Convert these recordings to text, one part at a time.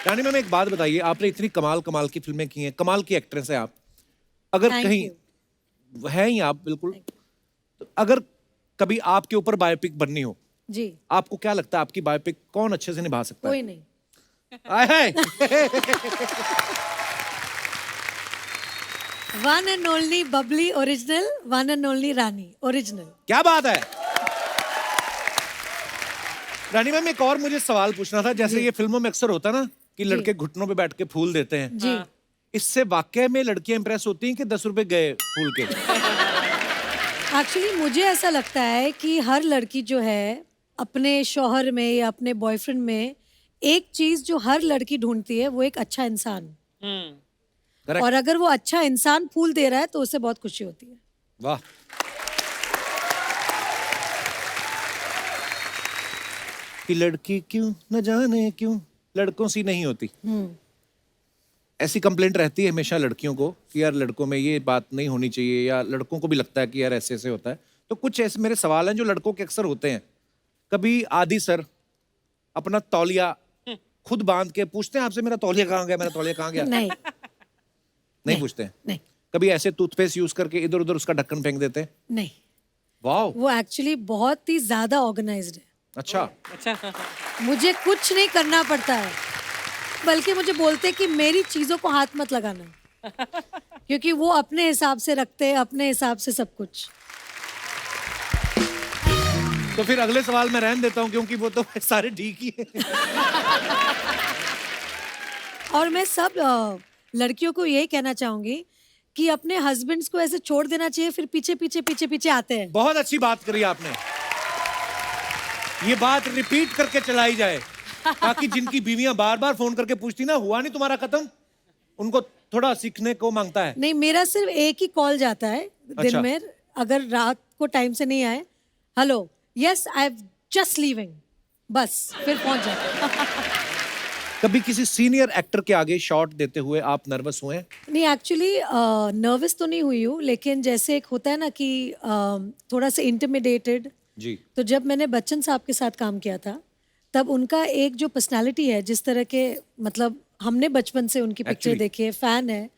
रानी ma'am एक बात बताइए, आपने इतनी कमाल कमाल की फिल्में की हैं, कमाल की एक्ट्रेस हैं आप, अगर Thank कहीं you. हैं ही आप बिल्कुल, तो अगर कभी आपके ऊपर बायोपिक बननी हो, जी आपको क्या लगता है आपकी बायोपिक कौन अच्छे से निभा सकता कोई है? नहीं. आए हाय। One and only bubbly original, one and only Rani original. क्या बात है। रानी मैम एक और मुझे सवाल पूछना था, जैसे जी. ये फिल्मों में अक्सर होता ना कि जी. लड़के घुटनों पे बैठ के फूल देते हैं, जी. इससे वाकई में लड़कियां इंप्रेस होती हैं कि 10 रुपए गए फूल के? एक्चुअली मुझे ऐसा लगता है कि हर लड़की जो है अपने शौहर में या अपने बॉयफ्रेंड में एक चीज जो हर लड़की ढूंढती है वो एक अच्छा इंसान. Correct. और अगर वो अच्छा इंसान फूल दे रहा है तो उससे बहुत खुशी होती है. वाह। कि लड़की क्यों न जाने क्यों लड़कों सी नहीं होती, ऐसी कंप्लेंट रहती है हमेशा लड़कियों को कि यार लड़कों में ये बात नहीं होनी चाहिए, या लड़कों को भी लगता है कि यार ऐसे ऐसे होता है। तो कुछ ऐसे मेरे सवाल हैं जो लड़कों के अक्सर होते हैं। कभी आदि सर अपना तौलिया खुद बांध के पूछते हैं आपसे, मेरा तौलिया कहाँ गया, मेरा तौलिया कहाँ गया? नहीं. नहीं पूछते हैं? नहीं. कभी ऐसे टूथपेस्ट यूज करके इधर उधर उसका ढक्कन फेंक देते हैं? नहीं. वाह। वो एक्चुअली बहुत ही ज्यादा ऑर्गेनाइज्ड है. अच्छा। मुझे कुछ नहीं करना पड़ता है, बल्कि मुझे बोलते कि मेरी चीजों को हाथ मत लगाना, क्योंकि वो अपने हिसाब से रखते हैं, अपने हिसाब से सब कुछ. तो फिर अगले सवाल मैं रहने देता हूँ क्योंकि वो तो सारे ठीक ही हैं। और मैं सब लड़कियों को यही कहना चाहूंगी कि अपने हस्बैंड्स को ऐसे छोड़ देना चाहिए, फिर पीछे पीछे पीछे पीछे आते हैं. बहुत अच्छी बात करी आपने, ये बात रिपीट करके चलाई जाए ताकि जिनकी बीवियां बार बार फोन करके पूछती ना हुआ नहीं तुम्हारा खत्म, उनको थोड़ा सीखने को मांगता है. नहीं, मेरा सिर्फ एक ही कॉल जाता है दिन अच्छा. में, अगर रात को टाइम से नहीं आए, hello yes I am just leaving, बस फिर पहुंच जाते हैं. कभी किसी सीनियर एक्टर के आगे शॉट देते हुए आप नर्वस हुए हैं? नहीं, एक्चुअली नर्वस तो नहीं हुई हूँ, लेकिन जैसे एक होता है ना कि थोड़ा सा इंटिमिडेटेड. जी. तो जब मैंने बच्चन साहब के साथ काम किया था, तब उनका एक जो पर्सनालिटी है, जिस तरह के, मतलब हमने बचपन से उनकी पिक्चर Actually. देखी है, फैन है,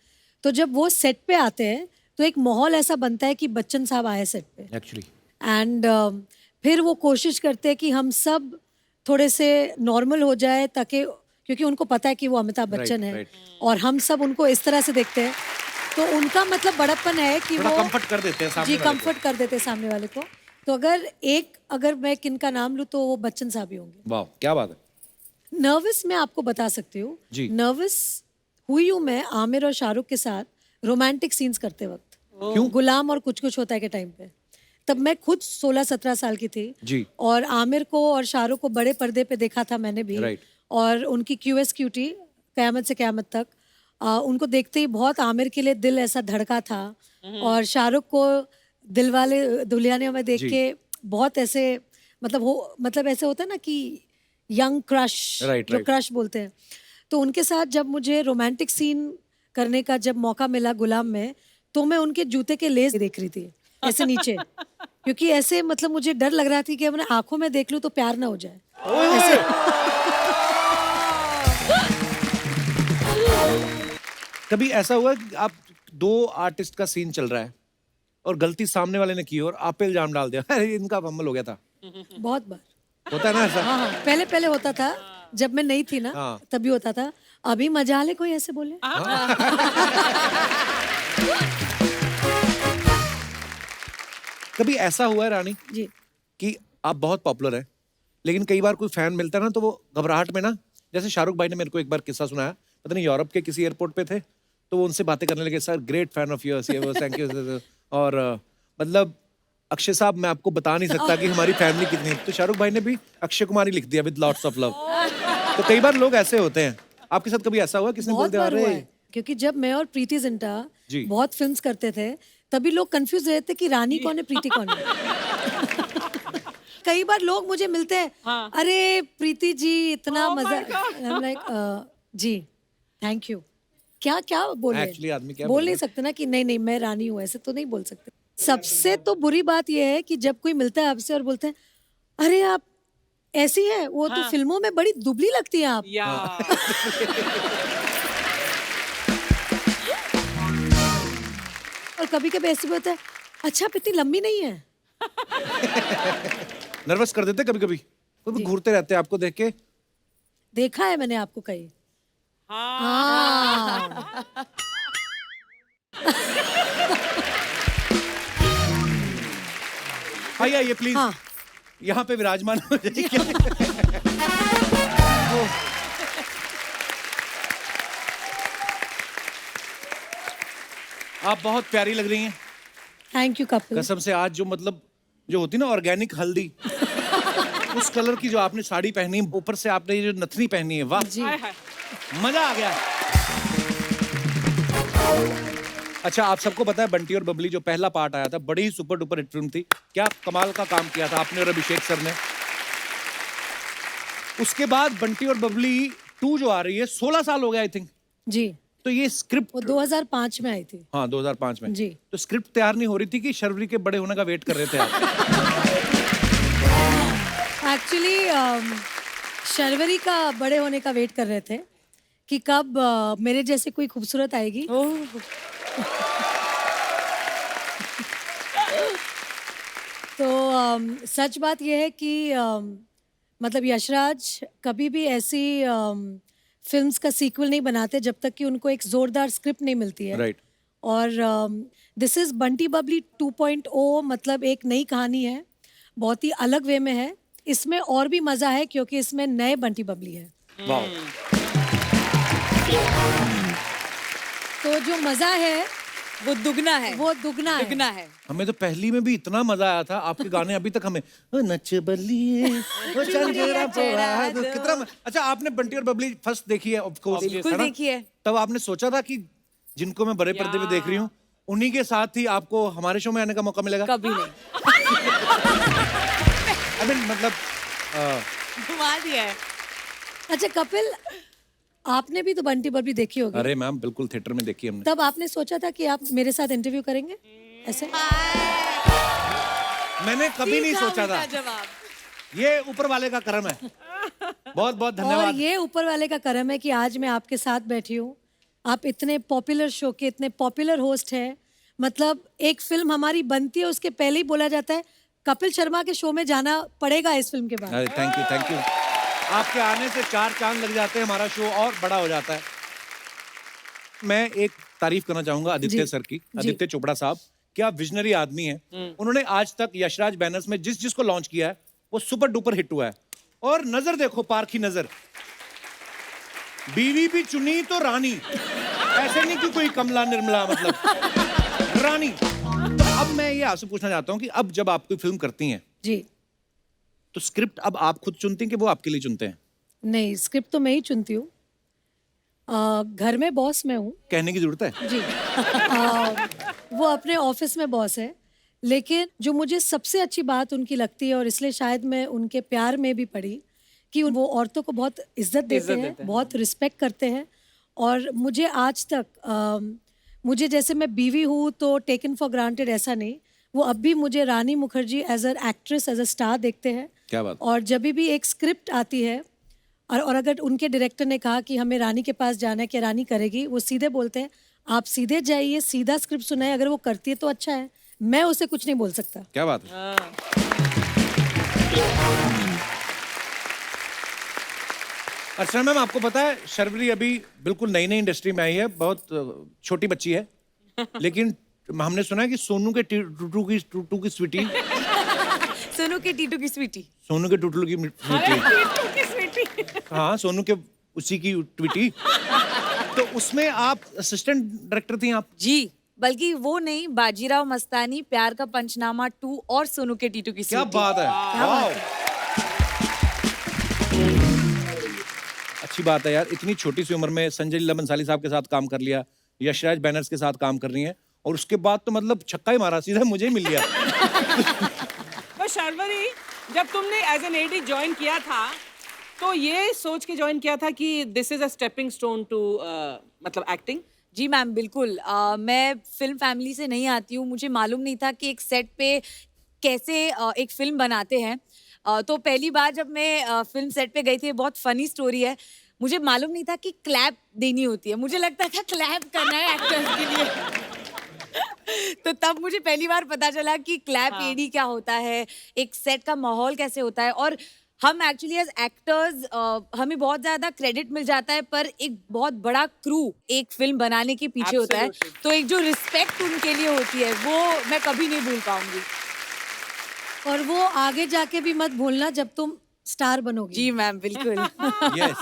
तो जब वो सेट पे आते हैं तो एक माहौल ऐसा बनता है कि बच्चन साहब आए सेट पे. एक्चुअली एंड फिर वो कोशिश करते हैं कि हम सब थोड़े से नॉर्मल हो जाए, ताकि, क्योंकि उनको पता है कि वो अमिताभ बच्चन है, right. और हम सब उनको इस तरह से देखते हैं, तो उनका मतलब बड़प्पन है कि थोड़ा वो कंफर्ट कर देते हैं सामने जी वाले को. कंफर्ट कर देते हैं सामने वाले को. तो अगर मैं किनका नाम लूँ तो वो बच्चन साहब ही होंगे. वाह क्या बात है. नर्वस मैं आपको बता सकती हूँ. जी. नर्वस हुई हूँ मैं आमिर और शाहरुख के साथ रोमांटिक सीन्स करते वक्त. क्यों? गुलाम और कुछ कुछ होता है के टाइम पे. तब मैं खुद 16-17 साल की थी. जी. और आमिर को और शाहरुख को बड़े पर्दे पे देखा था मैंने भी. Right. और उनकी QS क्यूटी कयामत से कयामत तक, उनको देखते ही बहुत आमिर के लिए दिल ऐसा धड़का था. और शाहरुख को दिलवाले दुल्हनिया में देख जी. के बहुत ऐसे, मतलब ऐसे होता है ना कि यंग क्रश, Right, जो right. क्रश बोलते हैं. तो उनके साथ जब मुझे रोमांटिक सीन करने का जब मौका मिला गुलाम में, तो मैं उनके जूते के लेस देख रही थी ऐसे नीचे, क्योंकि ऐसे मतलब मुझे डर लग रहा था कि अपने आंखों में देख लूं तो प्यार ना हो जाए. कभी ऐसा हुआ कि आप दो आर्टिस्ट का सीन चल रहा है और गलती सामने वाले ने की और आप पे इल्जाम डाल दिया, अरे इनका फंबल हो गया था? बहुत बार. होता है ना ऐसा? हाँ हाँ, पहले पहले होता था, जब मैं नहीं थी ना, हाँ. तभी होता था. अभी मजा ले कोई ऐसे बोले. कभी ऐसा हुआ है रानी जी. कि आप बहुत पॉपुलर हैं, लेकिन कई बार कोई फैन मिलता है ना तो वो घबराहट में ना, जैसे शाहरुख भाई ने मेरे को एक बार किस्सा सुनाया, पता नहीं यूरोप के किसी एयरपोर्ट पे थे, तो वो उनसे बातें करने लगे, sir great fan of yours, ये वो थैंक यू. और मतलब अक्षय साहब मैं आपको बता नहीं सकता कि हमारी फैमिली कितनी है. तो शाहरुख भाई ने भी अक्षय कुमार ही लिख दिया विद लॉट्स ऑफ लव. तो कई बार लोग ऐसे होते हैं, आपके साथ कभी ऐसा हुआ किसने बोल बहुत दिया बार हुआ अरे? है, क्योंकि जब मैं और प्रीति जिंटा जी. बहुत फिल्म्स करते थे, तभी लोग कंफ्यूज रहते कि रानी कौन है, प्रीति कौन है. कई बार लोग मुझे मिलते हैं, अरे प्रीति जी इतना मजा. I'm like, ji thank you. क्या क्या बोले, Actually, आदमी क्या बोल बोले? नहीं सकते ना कि नहीं नहीं मैं रानी हूँ, ऐसे तो नहीं बोल सकते. सबसे तो बुरी बात यह है कि जब कोई मिलता है आपसे और बोलते हैं अरे आप ऐसी है वो तो फिल्मों में बड़ी दुबली लगती है आप। या और कभी कभी ऐसे भी होता है, अच्छा आप इतनी लंबी नहीं है। नर्वस कर देते कभी कभी, कभी घूरते रहते हैं आपको देख के। देखा है मैंने आपको कहीं। हाँ हाँ। आइए आइए प्लीज, हाँ। यहाँ पे विराजमान हो जाइए। वो- आप बहुत प्यारी लग रही हैं थैंक यू कपिल। कसम से। आज जो मतलब जो होती है ना ऑर्गेनिक हल्दी, उस कलर की जो आपने साड़ी पहनी, ऊपर से आपने ये जो नथनी पहनी है, वाह जी हाय हाय मजा आ गया। अच्छा, आप सबको पता है बंटी और बबली जो पहला पार्ट आया था, बड़ी ही सुपर डुपर हिट फिल्म थी। क्या कमाल का काम किया था आपने और अभिषेक सर ने। उसके बाद बंटी और बबली 2 जो आ रही है, 16 साल हो गया आई थिंक। जी, तो ये स्क्रिप्ट, वो 2005 में आई थी। हाँ 2005 में जी। तो स्क्रिप्ट तैयार नहीं हो रही थी कि शर्वरी के बड़े होने का वेट कर रहे थे आप? एक्चुअली शर्वरी का बड़े होने का वेट कर रहे थे कि कब मेरे जैसे कोई खूबसूरत आएगी। तो सच बात यह है कि मतलब यशराज कभी भी ऐसी फिल्म्स का सीक्वल नहीं बनाते जब तक कि उनको एक जोरदार स्क्रिप्ट नहीं मिलती है। राइट। और दिस इज बंटी बबली 2.0, मतलब एक नई कहानी है, बहुत ही अलग वे में है। इसमें और भी मजा है क्योंकि इसमें नए बंटी बबली है। वाह। तो जो मजा है वो दुगना है, वो दुगना है। दुगना है। हमें तो पहली में भी इतना मजा आया था। आपके गाने अभी तक हमें ओ नच बलिए ओ चंदेरा पड़ा दो, कितना अच्छा। आपने बंटी और बबली फर्स्ट देखी है ऑफ कोर्स, बिल्कुल देखी है। तब आपने सोचा था कि जिनको मैं बड़े पर्दे पे देख रही हूँ उन्हीं के साथ ही आपको हमारे शो में आने का मौका मिलेगा? कभी नहीं। I mean, मतलब घुमा दिया है। अच्छा कपिल, आपने भी तो बंटी बबली देखी होगी। अरे मैम बिल्कुल थिएटर में देखी हमने। तब आपने सोचा था कि आप मेरे साथ इंटरव्यू करेंगे ऐसे? मैंने कभी नहीं सीधा सोचा था। उल्टा जवाब। ये ऊपर वाले का करम है। बहुत बहुत और धन्यवाद। ये ऊपर वाले का करम है कि आज मैं आपके साथ बैठी हूँ। आप इतने पॉपुलर शो के इतने पॉपुलर होस्ट हैं। मतलब एक फिल्म हमारी बनती है, उसके पहले ही बोला जाता है कपिल शर्मा के शो में जाना पड़ेगा इस फिल्म के बाद। अरे थैंक यू थैंक यू। आपके आने से 4 चांद लग जाते हैं, हमारा शो और बड़ा हो जाता है। मैं एक तारीफ करना चाहूंगा आदित्य जी, सर की, जी। आदित्य चोपड़ा साहब। क्या विजनरी आदमी है। उन्होंने आज तक यशराज बैनर्स में जिस जिसको लॉन्च किया है वो सुपर डुपर हिट हुआ है। और नजर देखो, पारखी नजर, बीवी भी चुनी तो रानी, ऐसे नहीं कि कोई कमला निर्मला, मतलब रानी। तो अब मैं ये आपसे पूछना चाहता हूँ कि अब जब आप कोई फिल्म करती हैं जी तो स्क्रिप्ट अब आप खुद चुनती हैं कि वो आपके लिए चुनते हैं? नहीं, स्क्रिप्ट तो मैं ही चुनती हूँ। घर में बॉस मैं हूँ कहने की जरूरत है? जी। वो अपने ऑफिस में बॉस है, लेकिन जो मुझे सबसे अच्छी बात उनकी लगती है और इसलिए शायद मैं उनके प्यार में भी पड़ी कि वो औरतों को बहुत इज्जत देते हैं, बहुत रिस्पेक्ट करते हैं। और मुझे आज तक मुझे जैसे मैं बीवी हूँ तो टेकन फॉर ग्रांटेड ऐसा नहीं, वो अब भी मुझे Rani Mukherjee as a actress, as a star देखते हैं। क्या बात। और जब भी एक स्क्रिप्ट आती है और अगर उनके डायरेक्टर ने कहा कि हमें रानी के पास जाना है कि रानी करेगी, वो सीधे बोलते हैं आप सीधे जाइए, सीधा स्क्रिप्ट सुनाए, अगर वो करती है तो अच्छा है, मैं उसे कुछ नहीं बोल सकता। क्या बात है। अर्चना मैम, आपको पता है शर्वरी अभी बिल्कुल नई नई इंडस्ट्री में आई है, बहुत छोटी बच्ची है, लेकिन हमने सुना है कि सोनू के टूटू की स्वीटी, सोनू के टीटू की स्वीटी। सोनू के टूटू की स्वीटी, टीटू की स्वीटी। हाँ सोनू के उसी की ट्वीटी। तो उसमें आप असिस्टेंट डायरेक्टर थी आप? जी, बल्कि वो नहीं, बाजीराव मस्तानी, प्यार का पंचनामा 2 और सोनू के टीटू की क्या स्वीटी। बात है, वाह। अच्छी बात है यार, इतनी छोटी सी उम्र में संजय लीला बंसाली साहब के साथ काम कर लिया, यशराज बैनर्स के साथ काम कर रही हैं, और उसके बाद तो मतलब छक्का ही मारा, सीधा मुझे ही मिल गया। पर शर्वरी, जब तुमने एज एन एडी ज्वाइन किया था तो ये सोच के ज्वाइन किया था कि this is a stepping stone to मतलब एक्टिंग? जी मैम, बिल्कुल। मैं फिल्म फैमिली से नहीं आती हूँ, मुझे मालूम नहीं था कि एक सेट पे कैसे एक फिल्म बनाते हैं। तो पहली बार जब मैं फिल्म सेट पे गई थी, बहुत फनी स्टोरी है। मुझे मालूम नहीं था कि क्लैप देनी होती है, मुझे लगता था क्लैप करना है एक्टर्स के लिए। तो तब मुझे पहली बार पता चला कि क्लैप एडी क्या होता है, एक सेट का माहौल कैसे होता है। और हम एक्चुअली एज एक्टर्स हमें बहुत ज्यादा क्रेडिट मिल जाता है, पर एक बहुत बड़ा क्रू एक फिल्म बनाने के पीछे होता है। Absolutely. तो एक जो रिस्पेक्ट उनके लिए होती है वो मैं कभी नहीं भूल पाऊंगी। और वो आगे जाके भी मत भूलना जब तुम स्टार बनोगी। जी मैम, बिल्कुल। यस।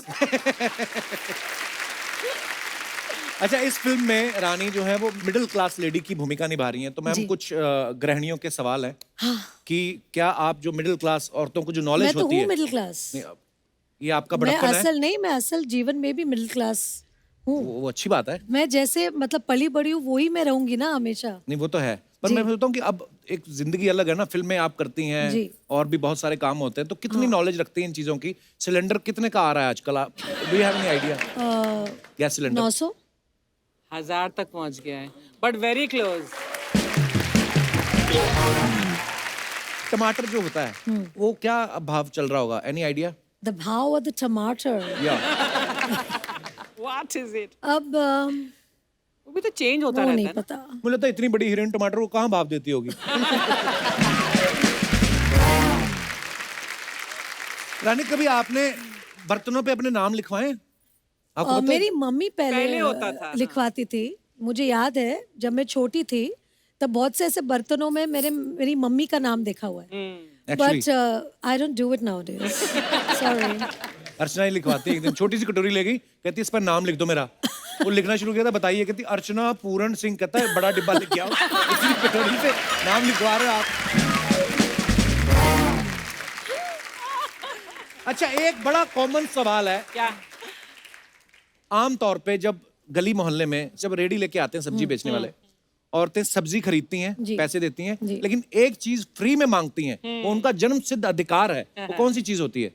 अच्छा, इस फिल्म में रानी जो है वो मिडिल क्लास लेडी की भूमिका निभा रही हैं, तो मैम जी। कुछ गृहिणियों के सवाल हैं हाँ, कि क्या आप जो मिडिल क्लास औरतों को जो मैं नॉलेज तो होती हूँ है, मिडिल क्लास। नहीं, ये आपका मैं बड़प्पन है, असल नहीं, मैं असल जीवन में भी मिडिल क्लास हूँ। वो अच्छी बात है। मैं जैसे मतलब पली बड़ी हूँ वही मैं रहूंगी ना हमेशा। नहीं, वो तो है, पर जी। मैं सोचता हूँ कि अब एक जिंदगी अलग है ना, फिल्में आप करती हैं जी। और भी बहुत सारे काम होते हैं, तो कितनी नॉलेज रखती हैं इन चीजों की? सिलेंडर कितने का आ रहा है आजकल? आप do you have any idea? Gas cylinder 900। 1000 तक पहुंच गया है, बट वेरी क्लोज। टमाटर जो होता है वो क्या भाव चल रहा होगा? Any idea? द भाव ऑफ द टमाटर। या व्हाट इज इट? अब वो भी तो चेंज होता वो रहता नहीं है ना। पता। मुझे लगता है इतनी बड़ी हीरोइन टमाटर को कहाँ भाव देती होगी। रानी, कभी आपने बर्तनों पे अपने नाम लिखवाए? आपको पता है? मेरी मम्मी पहले पहले होता था, हाँ। लिखवाती थी। मुझे याद है जब मैं छोटी थी तब बहुत से ऐसे बर्तनों में मेरी मम्मी का नाम देखा हुआ है। Actually, but I don't do it nowadays. Sorry. Archana ही लिखवाती है। एक दिन छोटी सी कटोरी ले गई, कहती इस पर नाम लिख दो मेरा। वो लिखना शुरू किया था, बताइए, कहती अर्चना पूरण सिंह। कहता है बड़ा डिब्बा लिख के आओ, इसी कटोरी पे नाम लिखवा रहे हो आप। अच्छा, एक बड़ा कॉमन सवाल है। क्या? आम तौर पे जब गली मोहल्ले में जब रेडी लेके आते हैं सब्जी बेचने वाले, औरतें सब्जी खरीदती हैं, जी। पैसे देती हैं, जी। लेकिन एक चीज फ्री में मांगती हैं, वो उनका जन्म सिद्ध अधिकार है। वो कौन सी चीज होती है?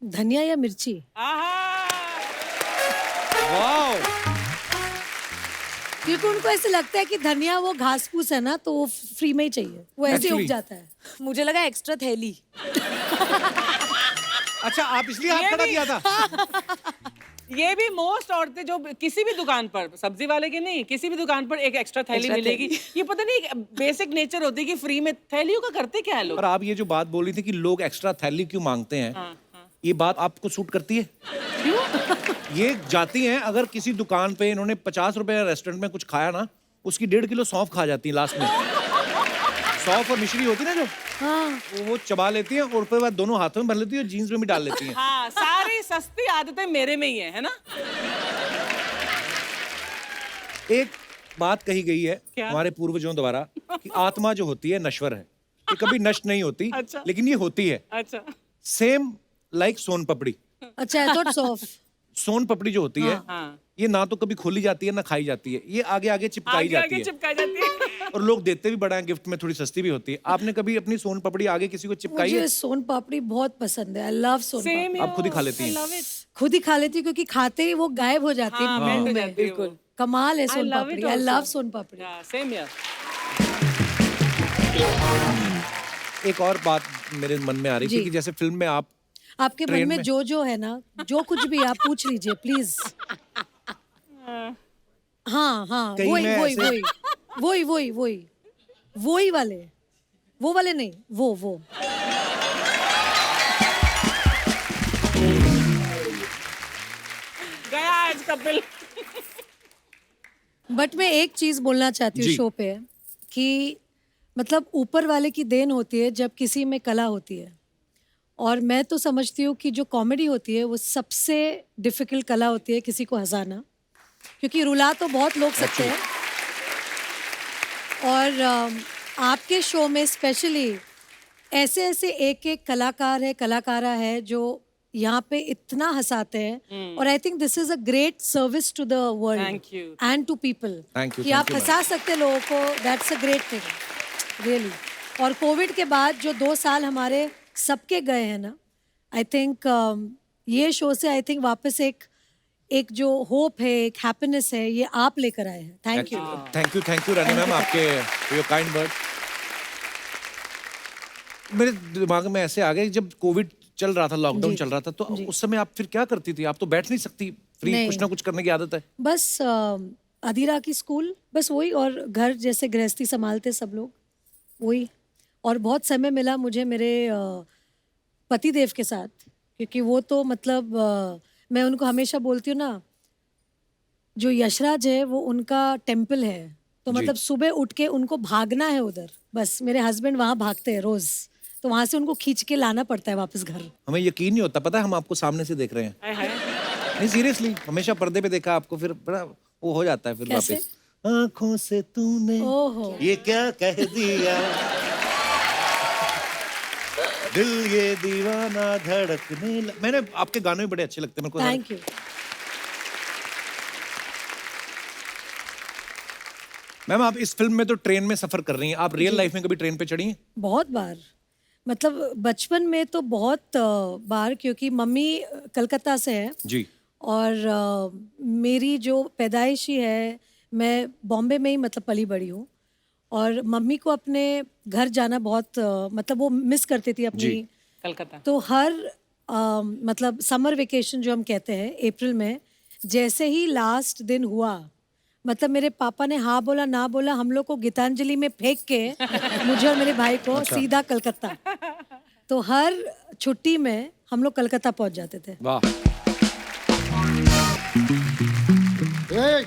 धनिया या मिर्ची? वाओ! क्योंकि उनको ऐसे लगता है कि धनिया वो घास फूस है ना, तो वो फ्री में ही चाहिए, वो ऐसे ही उग Actually- जाता है। मुझे लगा एक्स्ट्रा थैली। अच्छा, आप इसलिए हाथ खड़ा किया था? ये भी मोस्ट औरतें जो किसी भी दुकान पर, सब्जी वाले के नहीं, किसी भी दुकान पर एक एक्स्ट्रा थैली Extra मिलेगी। ये पता नहीं बेसिक नेचर होती है कि फ्री में थैलियों का करते क्या है लोग। और आप ये जो बात बोली थी कि लोग एक्स्ट्रा थैली क्यों मांगते हैं, ये बात आपको सूट करती है? क्यों? ये जाती हैं, अगर किसी दुकान पे इन्होंने 50 रुपए रेस्टोरेंट में कुछ खाया ना, उसकी 1.5 किलो सौंफ खा जाती है लास्ट में। सौंफ और मिश्री होती है ना जो, हाँ, वो चबा लेती हैं और उसके बाद दोनों हाथों में भर लेती है और जीन्स में भी डाल लेती हैं। हाँ, सारी सस्ती आदतें मेरे में ही है ना। एक बात कही गई है क्या? हमारे पूर्वजों द्वारा कि आत्मा जो होती है नश्वर है, ये कभी नष्ट नहीं होती। अच्छा। लेकिन ये होती है। अच्छा। सेम लाइक सोन पपड़ी। अच्छा, आई थॉट सॉफ्ट। सोन पपड़ी जो होती है, हाँ। ये ना तो कभी खोली जाती है ना खाई जाती है, ये आगे आगे चिपकाई आगे जाती आगे है। चिपकाई जाती है। और लोग देते भी बड़ा है, गिफ्ट में थोड़ी सस्ती भी होती है। आपने कभी अपनी सोन पपड़ी आगे किसी को चिपकाई है? मुझे सोन पापड़ी बहुत पसंद है। आई लव सोन Same पापड़ी। आप खुद ही खा लेती हैं? I love it. खुद ही खा लेती हूँ क्योंकि खाते ही वो गायब हो जाती है हाँ, मुंह मेल्ट हो में। जाती है वो। बिल्कुल कमाल है soan love papdi. it I also. Love soan papdi. Yeah, same here. एक और बात मेरे मन में आ रही थी जी। कि जैसे फिल्म में आप आपके मन ट्रेन में में- जो है ना, जो कुछ भी आप पूछ लीजिए प्लीज। हाँ हाँ, कहीं वही मैं वही ऐसे- वही वही वही वही वही वाले, वो वाले नहीं, वो गया आज कपिल। बट मैं एक चीज बोलना चाहती हूँ जी। शो पे कि मतलब ऊपर वाले की देन होती है जब किसी में कला होती है। और मैं तो समझती हूँ कि जो कॉमेडी होती है वो सबसे डिफिकल्ट कला होती है किसी को हंसाना, क्योंकि रुला तो बहुत लोग सकते हैं। और आपके शो में स्पेशली ऐसे ऐसे एक एक कलाकार है, कलाकारा है जो यहाँ पे इतना हंसाते हैं। और I think this is a great service to the world Thank you. And to people Thank you, कि thank आप you, हंसा सकते हैं लोगों को। That's a great thing really. और कोविड के बाद जो 2 साल हमारे सबके गए हैं ना, आई थिंक ये शो से आई थिंक वापस एक जो होप है, एक हैप्पीनेस है, ये आप लेकर आए हैं। Thank you. Thank you Rani ma'am, आपके योर काइंड वर्ड। अच्छा, एक बात बताइए, आपने जब फिल्म में मेरे दिमाग में ऐसे आ गया जब कोविड चल रहा था, लॉकडाउन चल रहा था, तो उस समय आप फिर क्या करती थी? आप तो बैठ नहीं सकती, फ्री नहीं। कुछ ना कुछ करने की आदत है। बस अधीरा की स्कूल, बस वही, और घर जैसे गृहस्थी संभालते सब लोग, वही। और बहुत समय मिला मुझे मेरे पति देव के साथ, क्योंकि वो तो मतलब मैं उनको हमेशा बोलती हूँ ना, जो यशराज है वो उनका टेम्पल है, तो मतलब सुबह उठ के उनको भागना है उधर, बस मेरे हस्बैंड वहाँ भागते हैं रोज, तो वहाँ से उनको खींच के लाना पड़ता है वापस घर। हमें यकीन नहीं होता, पता है हम आपको सामने से देख रहे हैं। हाय हाय। नहीं सीरियसली, हमेशा पर्दे पे देखा आपको, फिर बड़ा वो हो जाता है फिर कैसे? वापस। आँखों से तूने ओहो, ये क्या कह दिया, दिल ये दीवाना धड़कने मैंने आपके गाने भी बड़े अच्छे लगते हैं मेरे को। Thank you. मैम आप इस फिल्म में तो ट्रेन में सफर कर रही हैं, आप रियल लाइफ में कभी ट्रेन पे चढ़ी हैं? बहुत बार, मतलब बचपन में तो बहुत बार, क्योंकि मम्मी कलकत्ता से है जी। और मेरी जो पैदाइश ही है, मैं बॉम्बे में ही मतलब पली बड़ी हूँ, और मम्मी को अपने घर जाना बहुत मतलब वो मिस करती थी अपनी। कलकत्ता। तो हर मतलब समर वेकेशन जो हम कहते हैं अप्रैल में, जैसे ही लास्ट दिन हुआ, मतलब मेरे पापा ने हाँ बोला ना बोला, हम लोग को गीतांजलि में फेंक के मुझे और मेरे भाई को सीधा कलकत्ता। तो हर छुट्टी में हम लोग कलकत्ता पहुंच जाते थे। वाह। ए,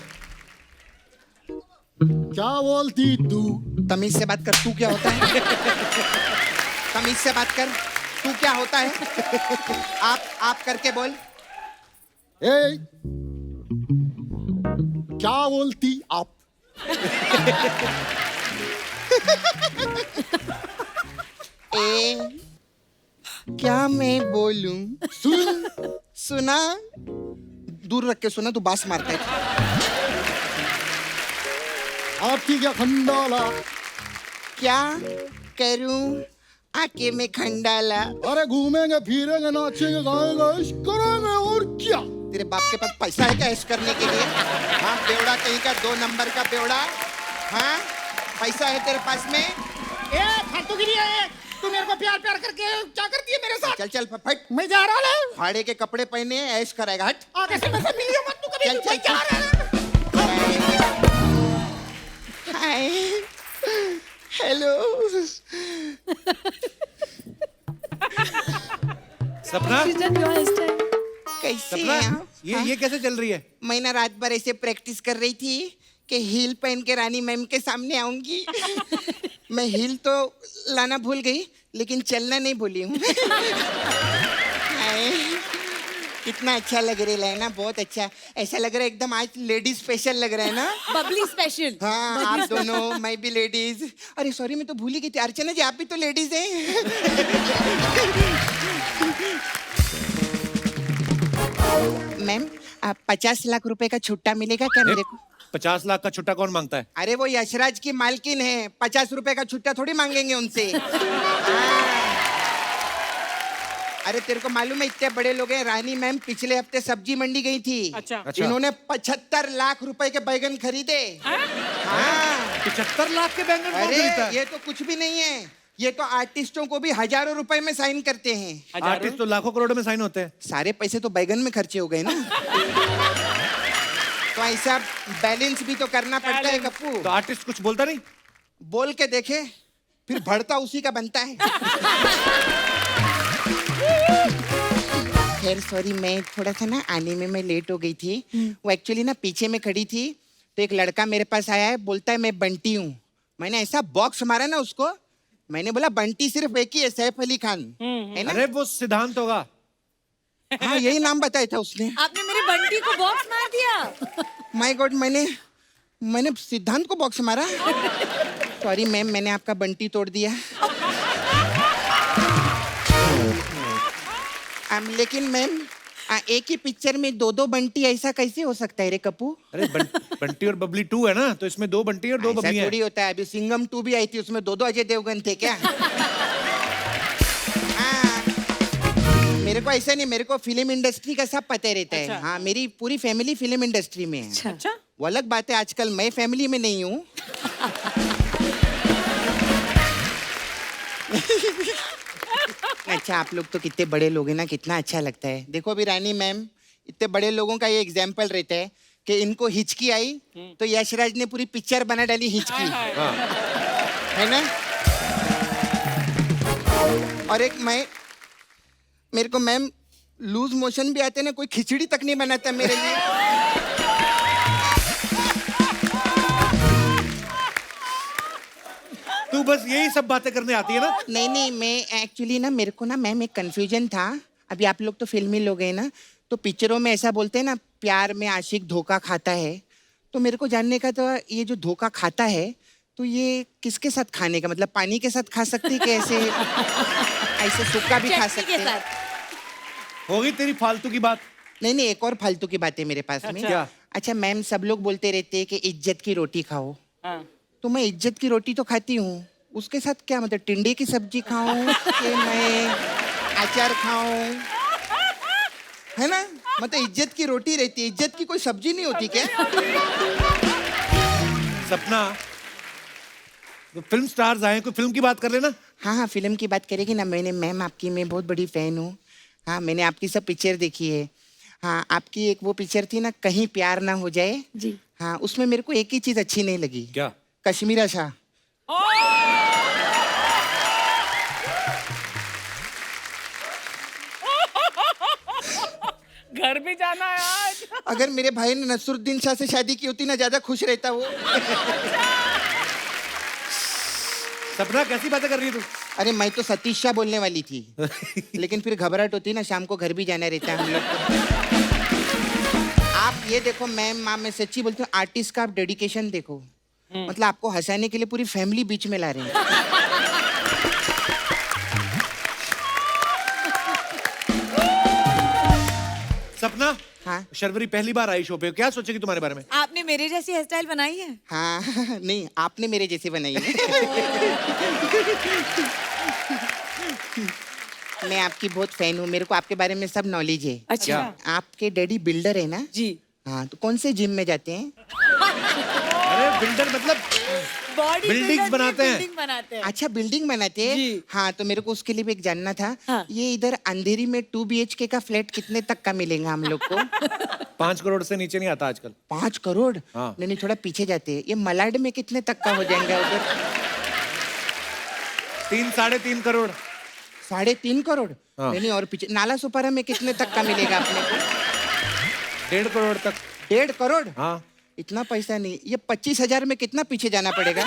क्या बोलती तू? तमीज से बात कर, तू क्या होता है? तमीज से बात कर, तू क्या होता है? आप करके बोल। ए, क्या बोलती आप? ए, क्या मैं बोलूं? सुन, सुना? दूर रख के सुना, तू बास मारता है। आपकी क्या खंडाला? क्या करूं आके में खंडाला? अरे घूमेंगे फिरेंगे नाचेंगे गाएंगे इश्क करेंगे और क्या? तेरे बाप के पास पैसा है क्या ऐश करने के लिए? हाँ बेवड़ा कहीं का, 2 नंबर का बेवड़ा। हाँ पैसा है तेरे पास में? ए फालतू गिरी है, तू मेरे को प्यार प्यार करके क्या करती है मेरे साथ? चल चल फट, मैं जा रहा हूँ। फाड़े के कपड़े पहने ऐश कराएगा, हट। आगे से मेरे से मिलियो मत तू कभी। चल, मैं चल, जा रहा हूँ। Hi hello. सपना, कैसे सपना हैं आप? ये कैसे चल रही है? मैं ना रात भर ऐसे प्रैक्टिस कर रही थी कि हील पहन के रानी मैम के सामने आऊंगी। मैं हील तो लाना भूल गई, लेकिन चलना नहीं भूली हूँ। हाय, कितना अच्छा लग रहा है ना, बहुत अच्छा। ऐसा लग रहा है एकदम आज लेडीज स्पेशल लग रहा है ना। बबली स्पेशल। हाँ आप दोनों, मैं भी लेडीज। अरे सॉरी, मैं तो भूल ही गई थी। अर्चना जी आप भी तो लेडीज हैं। मैम, आप 50 लाख रुपए का छुट्टा मिलेगा क्या मेरे को? 50 लाख का छुट्टा कौन मांगता है? अरे वो यशराज की मालकिन है, 50 रुपए का छुट्टा थोड़ी मांगेंगे उनसे। हाँ। अरे तेरे को मालूम है इतने बड़े लोग हैं, रानी मैम पिछले हफ्ते सब्जी मंडी गई थी। अच्छा। इन्होंने 75 लाख रुपए के बैगन खरीदे। हाँ। 75 लाख के बैंगन कौन अरे खरीदता है? ये तो कुछ भी नहीं है, ये तो आर्टिस्टों को भी हजारों रुपए में साइन करते हैं। आर्टिस्ट तो लाखों करोड़ों में साइन होते हैं। सारे पैसे तो बैगन में खर्चे हो गए ना। तो ऐसा बैलेंस भी तो करना पड़ता है कप्पू। तो आर्टिस्ट कुछ बोलता नहीं? बोल के देखे, फिर भरता उसी का बनता है। खैर सॉरी, मैं थोड़ा सा ना आने में मैं लेट हो गई थी। वो एक्चुअली ना पीछे में खड़ी थी, तो एक लड़का मेरे पास आया है, बोलता है मैं बंटी हूँ। मैंने ऐसा बॉक्स मारा ना उसको, मैंने बोला बंटी सिर्फ एक ही है, सैफ अली खान है ना। अरे वो सिद्धांत होगा। हाँ यही नाम बताया था उसने। आपने मेरे बंटी को बॉक्स मार दिया। माय गॉड, मैंने सिद्धांत को बॉक्स मारा। सॉरी मैम, मैंने आपका बंटी तोड़ दिया। लेकिन मैम एक ही पिक्चर में 2-2 बंटी, ऐसा कैसे हो सकता है रे कप्पू? अरे बंटी और बबली 2 है ना, तो इसमें 2 बंटी और 2 ऐसा बबली थोड़ी हैं। होता है। अभी सिंघम 2 भी आई थी, उसमें 2-2 अजय देवगन थे क्या? हाँ, मेरे को ऐसा नहीं, मेरे को फिल्म इंडस्ट्री का सब पता रहता है। अच्छा। हाँ मेरी पूरी फैमिली फिल्म इंडस्ट्री में है। अच्छा। वो अलग बात है, आजकल मैं फैमिली में नहीं हूँ। अच्छा आप लोग तो कितने बड़े लोग हैं ना, कितना अच्छा लगता है। देखो अभी रानी मैम, इतने बड़े लोगों का ये एग्जाम्पल रहता है कि इनको हिचकी आई तो यशराज ने पूरी पिक्चर बना डाली हिचकी, है ना। और एक मेरे को मैम लूज मोशन भी आते ना, कोई खिचड़ी तक नहीं बनाता मेरे लिए। तू बस यही सब बातें करने आती है ना। नहीं नहीं, मैं एक्चुअली ना, मेरे को ना मैम एक कंफ्यूजन था। अभी आप लोग तो फिल्मी लोग हैं ना, तो पिक्चरों में ऐसा बोलते हैं ना, प्यार में आशिक धोखा खाता है। तो मेरे को जानने का तो ये जो धोखा खाता है, तो ये किसके साथ खाने का, मतलब पानी के साथ खा सकते हैं कि ऐसे सूखा भी खा चटनी सकते के हैं? साथ। होगी तेरी फालतू की बात। नहीं नहीं, एक और फालतू की बात है मेरे पास में। क्या? अच्छा मैम, सब लोग बोलते रहते हैं कि इज्जत की रोटी खाओ, हाँ। तो मैं इज्जत की रोटी तो खाती हूँ, उसके साथ क्या मतलब टिंडे की सब्जी खाऊं कि मैं अचार खाऊं, है ना। मतलब इज्जत की रोटी रहती है, इज्जत की कोई सब्जी नहीं होती क्या? सपना, तो फिल्म स्टार्स आए, कोई फिल्म की बात कर लेना। हाँ हाँ, फिल्म की बात करेगी ना। मैम आपकी मैं बहुत बड़ी फैन हूँ। हाँ, मैंने आपकी सब पिक्चर देखी है। हाँ, आपकी एक वो पिक्चर थी ना, कहीं प्यार ना हो जाए। जी। हाँ, उसमें मेरे को एक ही चीज अच्छी नहीं लगी। क्या? कश्मीरा शाह। घर भी जाना है आज। अगर मेरे भाई ने नसरुद्दीन शाह से शादी की होती ना, ज्यादा खुश रहता वो। सपना कैसी बातें कर रही है तू? अरे मैं तो सतीश शाह बोलने वाली थी, लेकिन फिर घबराहट होती ना, शाम को घर भी जाना रहता है हम लोग को। आप ये देखो मैम, मैं सच्ची बोलती हूँ, आर्टिस्ट का आप डेडिकेशन देखो। मतलब आपको हंसाने के लिए पूरी फैमिली बीच में ला रहे हैं। सपना, हाँ शर्वरी पहली बार आई शो पे, क्या सोचेगी तुम्हारे बारे में? आपने मेरे जैसी हेयर स्टाइल बनाई है? हाँ नहीं, आपने मेरे जैसे बनाई है। मैं आपकी बहुत फैन हूँ, मेरे को आपके बारे में सब नॉलेज है। अच्छा। आपके डैडी बिल्डर है ना? जी। हाँ, तो कौन से जिम में जाते हैं? अरे बिल्डर मतलब बॉडी Buildings बनाते हैं। बिल्डिंग बनाते हैं। अच्छा, बिल्डिंग बनाते हैं। जी। हाँ, तो मेरे को उसके लिए भी एक जानना था। हाँ। ये इधर अंधेरी में 2 BHK का फ्लैट कितने तक का मिलेगा हम लोग को? 5 करोड़ से नीचे नहीं आता आजकल। 5 करोड़? हाँ। नहीं, थोड़ा पीछे जाते हैं। ये मलाड में कितने तक का हो जाएगा उधर? 3-3.5 करोड़। 3.5 करोड़? हाँ। नहीं, और पीछे नाला सुपारा में कितने तक का मिलेगा अपने को? 1.5 करोड़ तक। 1.5 करोड़? हाँ। इतना पैसा नहीं। ये 25,000 में कितना पीछे जाना पड़ेगा?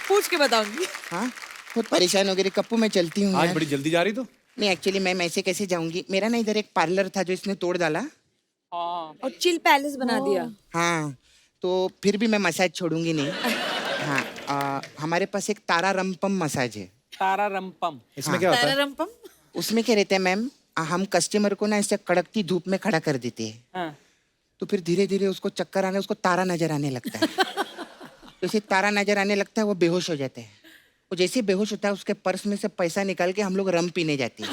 पूछ के बताऊंगी। हाँ, बहुत परेशान हो गई कप्पू, मैं चलती हूँ आज यार। बड़ी जल्दी जा रही तू। नहीं एक्चुअली मैम, ऐसे कैसे जाऊंगी? मेरा ना इधर एक पार्लर था जो इसने तोड़ डाला। और चिल पैलेस बना दिया। हाँ, तो फिर भी मैं मसाज छोड़ूंगी नहीं। हाँ, हमारे पास एक तारा रंपम मसाज है। तारा रंपम। इसमें क्या होता है? तारारंपम? उसमें क्या रहता है मैम, हम कस्टमर को ना ऐसे कड़कती धूप में खड़ा कर देते हैं, हाँ। तो फिर धीरे धीरे उसको चक्कर आने, उसको तारा नजर आने लगता है। तो जैसे तारा नजर आने लगता है, वो बेहोश हो जाता है। वो जैसे ही बेहोश होता है, उसके पर्स में से पैसा निकाल के हम लोग रम पीने जाते हैं।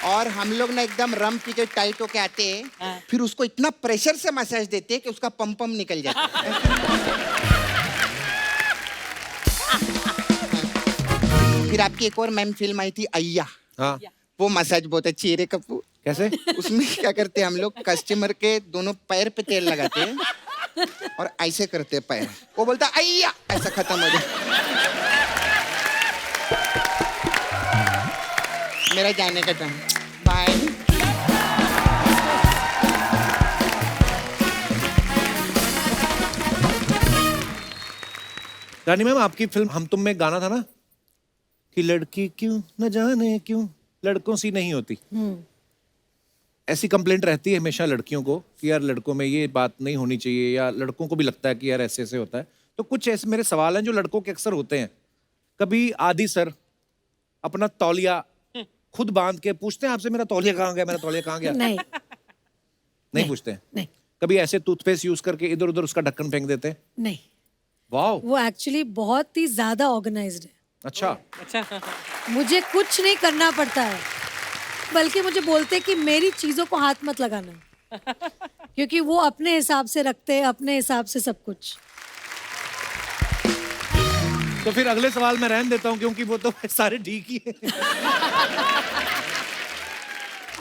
और हम लोग ना एकदम रम पी के टाइट होके आते हैं, फिर उसको इतना प्रेशर से मसाज देते हैं कि उसका पम निकल जाता है। फिर आपकी एक और मैम फिल्म आई थी अय्या, हाँ। वो मसाज बहुत अच्छी है रे कप्पू। कैसे? उसमें क्या करते हैं हम लोग, कस्टमर के दोनों पैर पे तेल लगाते हैं और ऐसे करते हैं पैर, वो बोलता है अय्या, ऐसा खत्म हो जाए। मेरा जाने का टाइम, बाय। रानी मैम, आपकी फिल्म हम तुम में गाना था ना कि लड़की क्यों न जाने क्यों लड़कों सी नहीं होती। ऐसी कंप्लेंट रहती है हमेशा लड़कियों को कि यार लड़कों में ये बात नहीं होनी चाहिए, या लड़कों को भी लगता है कि यार ऐसे ऐसे होता है। तो कुछ ऐसे मेरे सवाल हैं जो लड़कों के अक्सर होते हैं। कभी आदि सर अपना तौलिया खुद बांध के पूछते हैं आपसे, मेरा तौलिया कहाँ गया, मेरा तौलिया कहाँ गया? नहीं नहीं पूछते हैं। नहीं कभी ऐसे टूथपेस्ट यूज करके इधर उधर उसका ढक्कन फेंक देते हैं? नहीं, वाह, वो एक्चुअली बहुत ही ज्यादा ऑर्गेनाइज्ड है। अच्छा। अच्छा। मुझे कुछ नहीं करना पड़ता है, बल्कि मुझे बोलते हैं कि मेरी चीजों को हाथ मत लगाना। क्योंकि वो अपने हिसाब से रखते हैं, अपने हिसाब से सब कुछ। तो फिर अगले सवाल मैं रहने देता हूँ क्योंकि वो तो सारे ठीक ही है।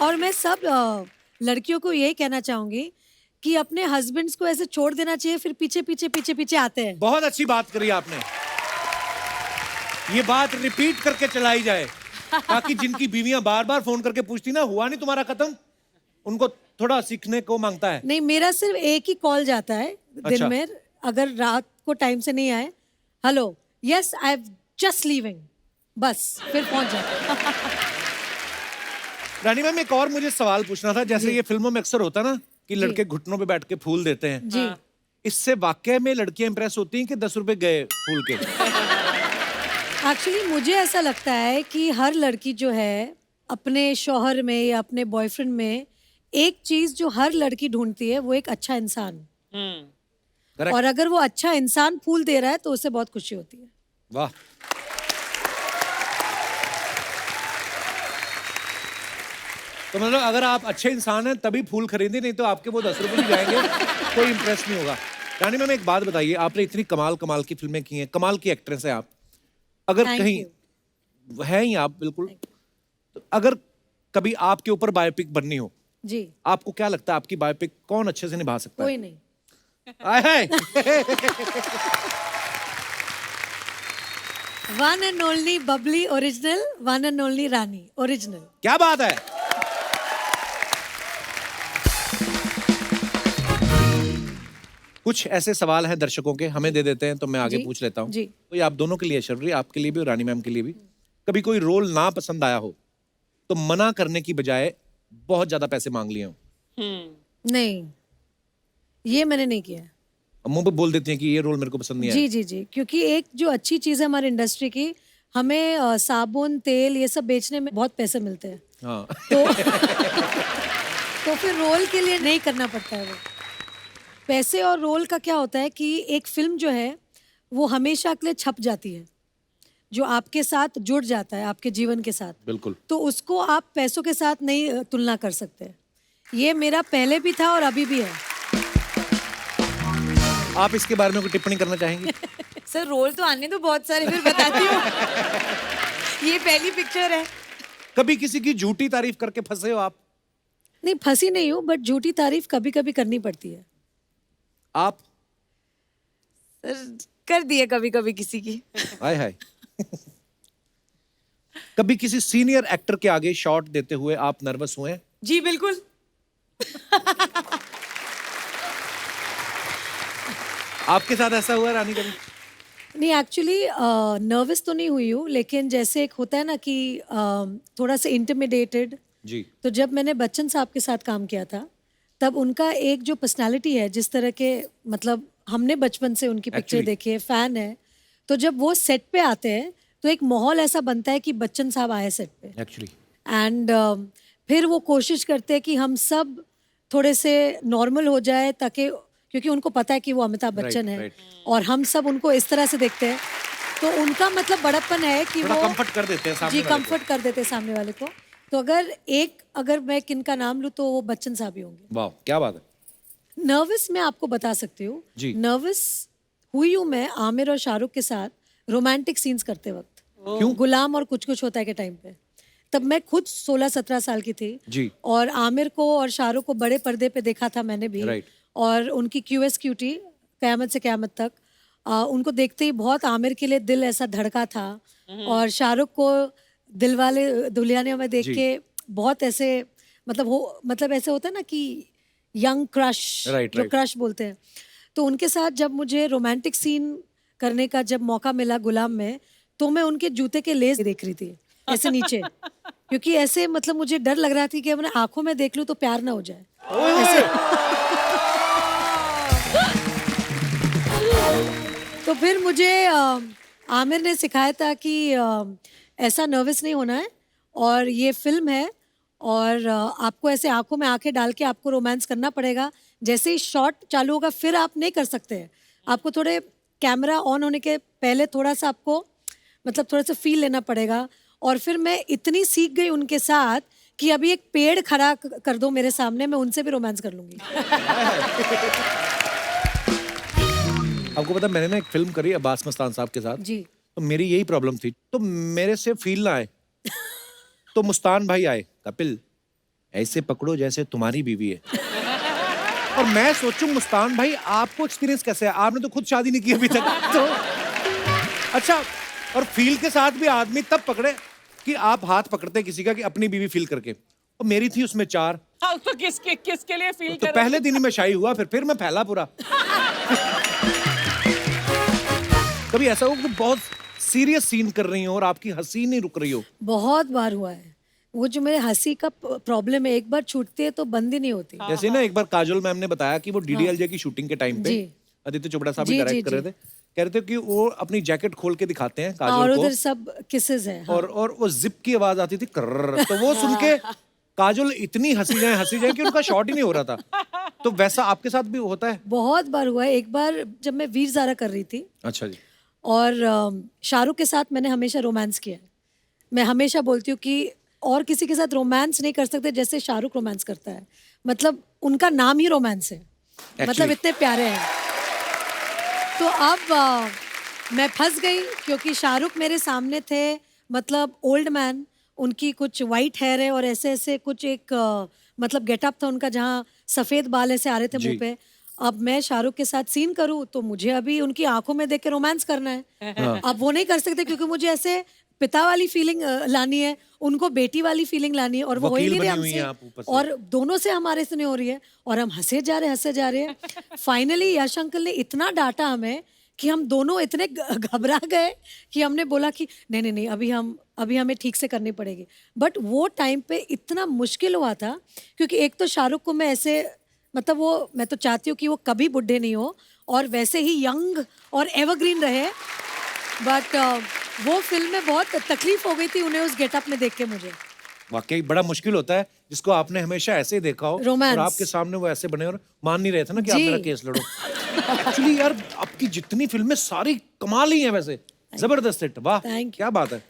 और मैं सब लड़कियों को यही कहना चाहूंगी कि अपने हस्बैंड्स को ऐसे छोड़ देना चाहिए, फिर पीछे पीछे पीछे पीछे आते हैं। बहुत अच्छी बात करी आपने, ये बात रिपीट करके चलाई जाए ताकि जिनकी बीवियां बार बार फोन करके पूछती ना हुआ नहीं तुम्हारा खत्म, उनको थोड़ा सीखने को मांगता है। नहीं, मेरा सिर्फ एक ही कॉल जाता है दिन अच्छा। में, अगर रात को टाइम से नहीं आए, hello yes I am just leaving, बस फिर पहुंच जाता है। रानी मैम, एक और मुझे सवाल पूछना था, जैसे ये फिल्मों में अक्सर होता ना कि लड़के घुटनों पे बैठ के फूल देते हैं, जी। इससे वाकई में लड़कियां इंप्रेस होती हैं कि 10 रुपए गए फूल के? एक्चुअली मुझे ऐसा लगता है कि हर लड़की जो है अपने शौहर में या अपने बॉयफ्रेंड में एक चीज जो हर लड़की ढूंढती है, वो एक अच्छा इंसान। Correct. और अगर वो अच्छा इंसान फूल दे रहा है तो उससे बहुत खुशी होती है। वाह। तो मतलब अगर आप अच्छे इंसान हैं तभी फूल खरीदे, नहीं तो आपके वो 10 रुपए भी जाएंगे, कोई इंप्रेस नहीं होगा। रानी मैम, एक बात बताइए, आपने इतनी कमाल कमाल की फिल्में की हैं, कमाल की एक्ट्रेस हैं आप, अगर Thank कहीं you. है ही आप बिल्कुल, तो अगर कभी आपके ऊपर बायोपिक बननी हो, जी, आपको क्या लगता है आपकी बायोपिक कौन अच्छे से निभा सकता है? कोई नहीं। आए हाय। One and only Babli original, one and only Rani original. क्या बात है। कुछ ऐसे सवाल हैं दर्शकों के, हमें दे देते हैं तो मैं आगे जी, पूछ लेता हूँ। जी। तो ये आप दोनों के लिए, शर्वरी आपके लिए भी और रानी मैम के लिए भी, कभी कोई रोल ना पसंद आया हो तो मना करने की बजाय बहुत ज्यादा पैसे मांग लिए हो? नहीं, ये मैंने नहीं किया। अब मुंह पे बोल देती हैं कि ये रोल मेरे को पसंद नहीं आया। जी जी जी, क्योंकि एक जो अच्छी चीज है हमारी इंडस्ट्री की, हमें साबुन तेल ये सब बेचने में बहुत पैसे मिलते हैं, हाँ। तो फिर रोल के लिए नहीं करना पड़ता है वो। पैसे और रोल का क्या होता है कि एक फिल्म जो है वो हमेशा के लिए छप जाती है, जो आपके साथ जुड़ जाता है, आपके जीवन के साथ, बिल्कुल। तो उसको आप पैसों के साथ नहीं तुलना कर सकते। ये मेरा पहले भी था और अभी भी है। आप इसके बारे में कोई टिप्पणी करना चाहेंगी? सर रोल तो आने दो बहुत सारे, फिर बताती हूँ। ये पहली पिक्चर है। कभी किसी की झूठी तारीफ करके फंसे हो आप? नहीं, फंसी नहीं हूँ, बट झूठी तारीफ कभी कभी करनी पड़ती है। आप? सर कर दिए कभी कभी किसी की। हाय हाय। कभी किसी सीनियर एक्टर के आगे शॉट देते हुए आप नर्वस हुए हैं? जी बिल्कुल। आपके साथ ऐसा हुआ है रानी कभी? नहीं, एक्चुअली नर्वस तो नहीं हुई हूँ, लेकिन जैसे एक होता है ना कि थोड़ा सा इंटिमिडेटेड। जी। तो जब मैंने बच्चन साहब के साथ काम किया था, तब उनका एक जो पर्सनालिटी है, जिस तरह के, मतलब हमने बचपन से उनकी पिक्चर Actually. देखी है, फैन है, तो जब वो सेट पे आते हैं तो एक माहौल ऐसा बनता है कि बच्चन साहब आए सेट पे। एक्चुअली एंड फिर वो कोशिश करते हैं कि हम सब थोड़े से नॉर्मल हो जाए, ताकि, क्योंकि उनको पता है कि वो अमिताभ बच्चन है, right. और हम सब उनको इस तरह से देखते हैं, तो उनका मतलब बड़प्पन है कि थोड़ा वो कंफर्ट कर देते हैं सामने जी वाले को। कंफर्ट कर देते हैं सामने वाले को। तो अगर मैं किनका नाम लूँ तो वो बच्चन साहब ही होंगे। वाह, क्या बात है। नर्वस मैं आपको बता सकती हूँ, जी। नर्वस हुई हूँ मैं आमिर और शाहरुख के साथ रोमांटिक सीन्स करते वक्त। क्यों? गुलाम और कुछ कुछ होता है के टाइम पे, तब मैं खुद 16-17 साल की थी जी। और आमिर को और शाहरुख को बड़े पर्दे पे देखा था मैंने भी। Right. और उनकी क्यूएस क्यूटी कयामत से कयामत तक, उनको देखते ही बहुत आमिर के लिए दिल ऐसा धड़का था, और शाहरुख को दिलवाले दुल्हनिया में देख जी। के बहुत ऐसे, मतलब ऐसे होता है ना कि यंग क्रश, Right, जो right. क्रश बोलते हैं। तो उनके साथ जब मुझे रोमांटिक सीन करने का जब मौका मिला गुलाम में, तो मैं उनके जूते के लेस देख रही थी ऐसे नीचे, क्योंकि ऐसे मतलब मुझे डर लग रहा था कि अपने आंखों में देख लूं तो प्यार ना हो जाए ऐसे। तो फिर मुझे आमिर ने सिखाया था कि ऐसा नर्वस नहीं होना है, और ये फिल्म है, और आपको ऐसे आंखों में आंखें डाल के आपको रोमांस करना पड़ेगा। जैसे ही शॉट चालू होगा फिर आप नहीं कर सकते हैं, आपको थोड़े कैमरा ऑन होने के पहले थोड़ा सा आपको मतलब थोड़ा सा फील लेना पड़ेगा। और फिर मैं इतनी सीख गई उनके साथ कि अभी एक पेड़ खड़ा कर दो मेरे सामने, मैं उनसे भी रोमांस कर लूंगी। आपको पता है, मैंने ना एक फिल्म करी अब्बास मस्तान साहब के साथ, जी। तो मेरी यही प्रॉब्लम थी, तो मेरे से फील ना आए, तो मुस्तान भाई आए, कपिल ऐसे पकड़ो जैसे तुम्हारी बीवी है। और मैं सोचूं मुस्तान भाई आपको एक्सपीरियंस कैसे है, आपने तो खुद शादी नहीं की अभी तक। तो अच्छा, और फील के साथ भी आदमी तब पकड़े कि आप हाथ पकड़ते किसी का कि अपनी बीवी फील करके, और मेरी थी उसमें 4। हाँ, तो किसके लिए फील तो कर पहले दिन ही मैं शाही हुआ, फिर मैं फैला पूरा। कभी ऐसा हो कि बहुत सीरियस सीन कर रही हो और आपकी हंसी नहीं रुक रही हो? बहुत बार हुआ है। वो जो मेरे हंसी का प्रॉब्लम है, एक बार छूटती है तो बंद ही नहीं होती। जैसे ना एक बार काजोल मैम ने बताया कि वो डीडीएलजे की शूटिंग के टाइम पे जी। आदित्य चोपड़ा साहब भी जी, डायरेक्ट जी, कर रहे थे, कह रहे थे कि वो अपनी जैकेट खोल के दिखाते हैं और काजोल उधर को, सब किसेस है। और वो जिप की आवाज आती थी कर्र, तो वो सुन के काजोल इतनी हंसी जाए कि उनका शॉट ही नहीं हो रहा था। तो वैसा आपके साथ भी होता है? बहुत बार हुआ है। एक बार जब मैं वीर ज़ारा कर रही थी अच्छा जी। और शाहरुख के साथ मैंने हमेशा रोमांस किया है। मैं हमेशा बोलती हूँ कि और किसी के साथ रोमांस नहीं कर सकते जैसे शाहरुख रोमांस करता है। मतलब उनका नाम ही रोमांस है, मतलब इतने प्यारे हैं। तो अब मैं फंस गई क्योंकि शाहरुख मेरे सामने थे, मतलब ओल्ड मैन, उनकी कुछ वाइट हेयर है और ऐसे ऐसे कुछ एक मतलब गेटअप था उनका जहाँ सफेद बाल ऐसे आ रहे थे मुंह पे। अब मैं शाहरुख के साथ सीन करूं तो मुझे अभी उनकी आंखों में देख के रोमांस करना है। अब वो नहीं कर सकते क्योंकि मुझे ऐसे पिता वाली फीलिंग लानी है, उनको बेटी वाली फीलिंग लानी है, और वो हो ही नहीं रही वकील बनी हुई हैं आप हमसे, ऊपर से। और दोनों से हमारे से नहीं हो रही है, और हम हंसे जा रहे हैं। फाइनली यश अंकल ने इतना डांटा हमें कि हम दोनों इतने घबरा गए कि हमने बोला कि नहीं, अभी हमें ठीक से करनी पड़ेगी। बट वो टाइम पे इतना मुश्किल हुआ था क्योंकि एक तो शाहरुख को मैं ऐसे, मतलब वो, मैं तो चाहती हूँ कि वो कभी बुढ़े नहीं हो और वैसे ही यंग और एवरग्रीन रहे। बट वो फिल्म में बहुत तकलीफ हो गई थी उन्हें उस गेटअप में देख के मुझे। वाकई बड़ा मुश्किल होता है जिसको आपने हमेशा ऐसे ही देखा हो Romance। और आपके सामने वो ऐसे बने और मान नहीं रहे थे ना कि आप जी। मेरा केस लड़ो। एक्चुअली यार आपकी जितनी फिल्में सारी कमाल ही हैं वैसे, जबरदस्त हिट, वाह Thank you। क्या बात है।